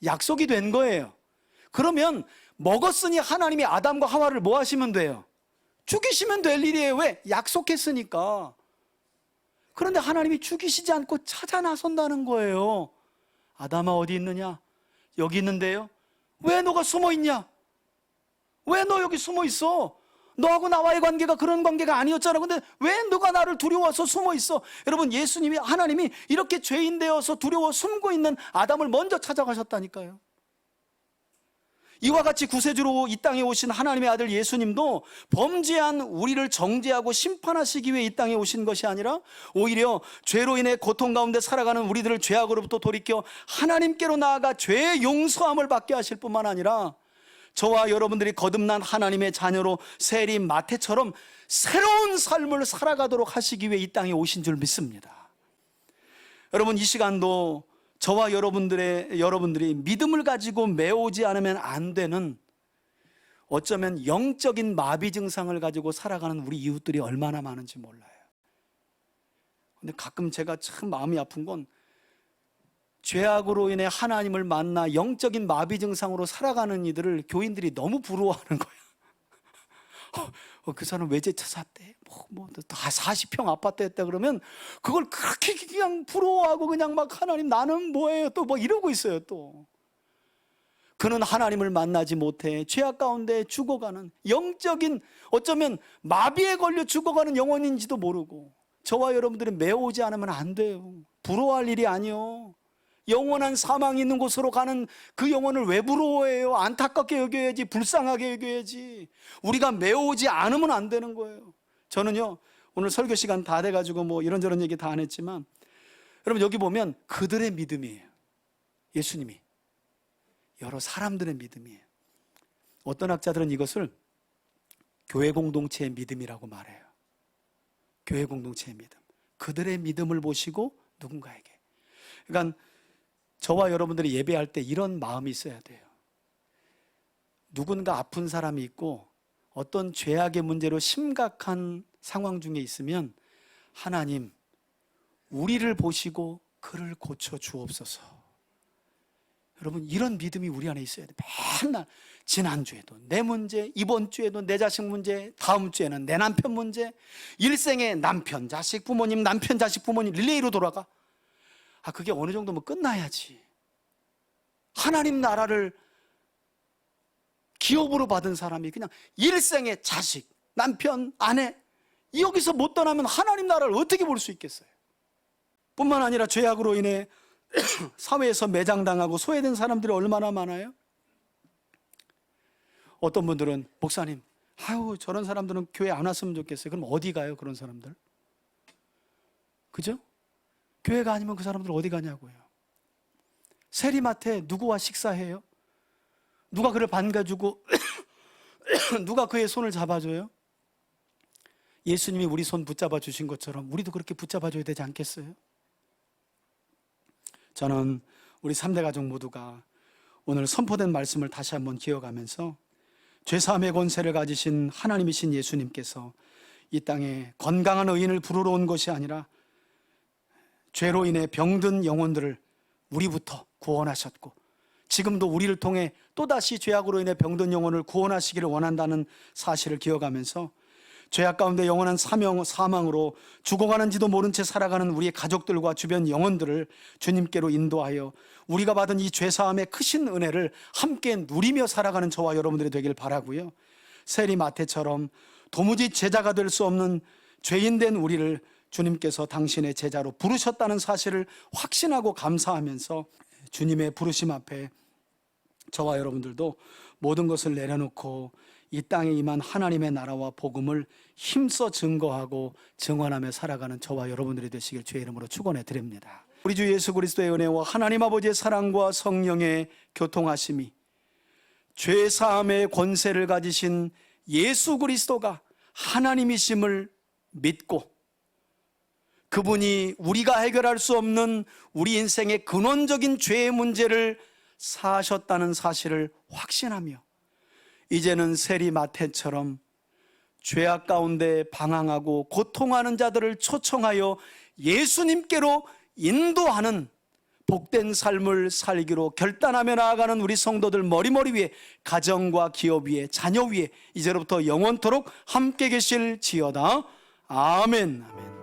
약속이 된 거예요. 그러면 먹었으니 하나님이 아담과 하와를 뭐 하시면 돼요? 죽이시면 될 일이에요. 왜? 약속했으니까. 그런데 하나님이 죽이시지 않고 찾아 나선다는 거예요. 아담아, 어디 있느냐? 여기 있는데요. 왜 너가 숨어 있냐? 왜 너 여기 숨어 있어? 너하고 나와의 관계가 그런 관계가 아니었잖아. 근데 왜 너가 나를 두려워서 숨어 있어? 여러분, 예수님이, 하나님이 이렇게 죄인 되어서 두려워 숨고 있는 아담을 먼저 찾아가셨다니까요. 이와 같이 구세주로 이 땅에 오신 하나님의 아들 예수님도 범죄한 우리를 정죄하고 심판하시기 위해 이 땅에 오신 것이 아니라 오히려 죄로 인해 고통 가운데 살아가는 우리들을 죄악으로부터 돌이켜 하나님께로 나아가 죄의 용서함을 받게 하실 뿐만 아니라 저와 여러분들이 거듭난 하나님의 자녀로 세림 마태처럼 새로운 삶을 살아가도록 하시기 위해 이 땅에 오신 줄 믿습니다. 여러분, 이 시간도 저와 여러분들이 믿음을 가지고 메우지 않으면 안 되는, 어쩌면 영적인 마비 증상을 가지고 살아가는 우리 이웃들이 얼마나 많은지 몰라요. 근데 가끔 제가 참 마음이 아픈 건 죄악으로 인해 하나님을 만나 영적인 마비 증상으로 살아가는 이들을 교인들이 너무 부러워하는 거야. 그 사람 외제차 샀대. 다 40평 아파트 했다 그러면 그걸 그렇게 그냥 부러워하고 그냥 막 하나님 나는 뭐예요? 또 뭐 이러고 있어요 또. 그는 하나님을 만나지 못해 죄악 가운데 죽어가는 영적인, 어쩌면 마비에 걸려 죽어가는 영혼인지도 모르고, 저와 여러분들은 메우지 않으면 안 돼요. 부러워할 일이 아니요. 영원한 사망이 있는 곳으로 가는 그 영혼을 왜 부러워해요? 안타깝게 여겨야지, 불쌍하게 여겨야지. 우리가 메우지 않으면 안 되는 거예요. 저는요, 오늘 설교 시간 다 돼가지고 뭐 이런저런 얘기 다 안 했지만, 여러분 여기 보면 그들의 믿음이에요. 예수님이 여러 사람들의 믿음이에요. 어떤 학자들은 이것을 교회 공동체의 믿음이라고 말해요. 교회 공동체의 믿음. 그들의 믿음을 보시고 누군가에게, 그러니까 저와 여러분들이 예배할 때 이런 마음이 있어야 돼요. 누군가 아픈 사람이 있고 어떤 죄악의 문제로 심각한 상황 중에 있으면 하나님, 우리를 보시고 그를 고쳐 주옵소서. 여러분, 이런 믿음이 우리 안에 있어야 돼요. 맨날 지난주에도 내 문제, 이번 주에도 내 자식 문제, 다음 주에는 내 남편 문제, 일생에 남편, 자식, 부모님, 남편, 자식, 부모님 릴레이로 돌아가. 그게 어느 정도면 끝나야지. 하나님 나라를 기업으로 받은 사람이 그냥 일생에 자식, 남편, 아내 여기서 못 떠나면 하나님 나라를 어떻게 볼 수 있겠어요? 뿐만 아니라 죄악으로 인해 사회에서 매장당하고 소외된 사람들이 얼마나 많아요? 어떤 분들은 목사님, 저런 사람들은 교회 안 왔으면 좋겠어요. 그럼 어디 가요, 그런 사람들? 그죠? 교회가 아니면 그 사람들 어디 가냐고요. 세리마트에 누구와 식사해요? 누가 그를 반겨주고 누가 그의 손을 잡아줘요? 예수님이 우리 손 붙잡아 주신 것처럼 우리도 그렇게 붙잡아 줘야 되지 않겠어요? 저는 우리 3대 가족 모두가 오늘 선포된 말씀을 다시 한번 기억하면서 죄사함의 권세를 가지신 하나님이신 예수님께서 이 땅에 건강한 의인을 부르러 온 것이 아니라 죄로 인해 병든 영혼들을 우리부터 구원하셨고 지금도 우리를 통해 또다시 죄악으로 인해 병든 영혼을 구원하시기를 원한다는 사실을 기억하면서 죄악 가운데 영원한 사망으로 죽어가는지도 모른 채 살아가는 우리의 가족들과 주변 영혼들을 주님께로 인도하여 우리가 받은 이 죄사함의 크신 은혜를 함께 누리며 살아가는 저와 여러분들이 되길 바라고요. 세리 마태처럼 도무지 제자가 될 수 없는 죄인된 우리를 주님께서 당신의 제자로 부르셨다는 사실을 확신하고 감사하면서 주님의 부르심 앞에 저와 여러분들도 모든 것을 내려놓고 이 땅에 임한 하나님의 나라와 복음을 힘써 증거하고 증언하며 살아가는 저와 여러분들이 되시길 주의 이름으로 축원해 드립니다. 우리 주 예수 그리스도의 은혜와 하나님 아버지의 사랑과 성령의 교통하심이 죄 사함의 권세를 가지신 예수 그리스도가 하나님이심을 믿고 그분이 우리가 해결할 수 없는 우리 인생의 근원적인 죄의 문제를 사하셨다는 사실을 확신하며 이제는 세리 마태처럼 죄악 가운데 방황하고 고통하는 자들을 초청하여 예수님께로 인도하는 복된 삶을 살기로 결단하며 나아가는 우리 성도들 머리머리 위에, 가정과 기업 위에, 자녀 위에 이제로부터 영원토록 함께 계실지어다. 아멘. 아멘.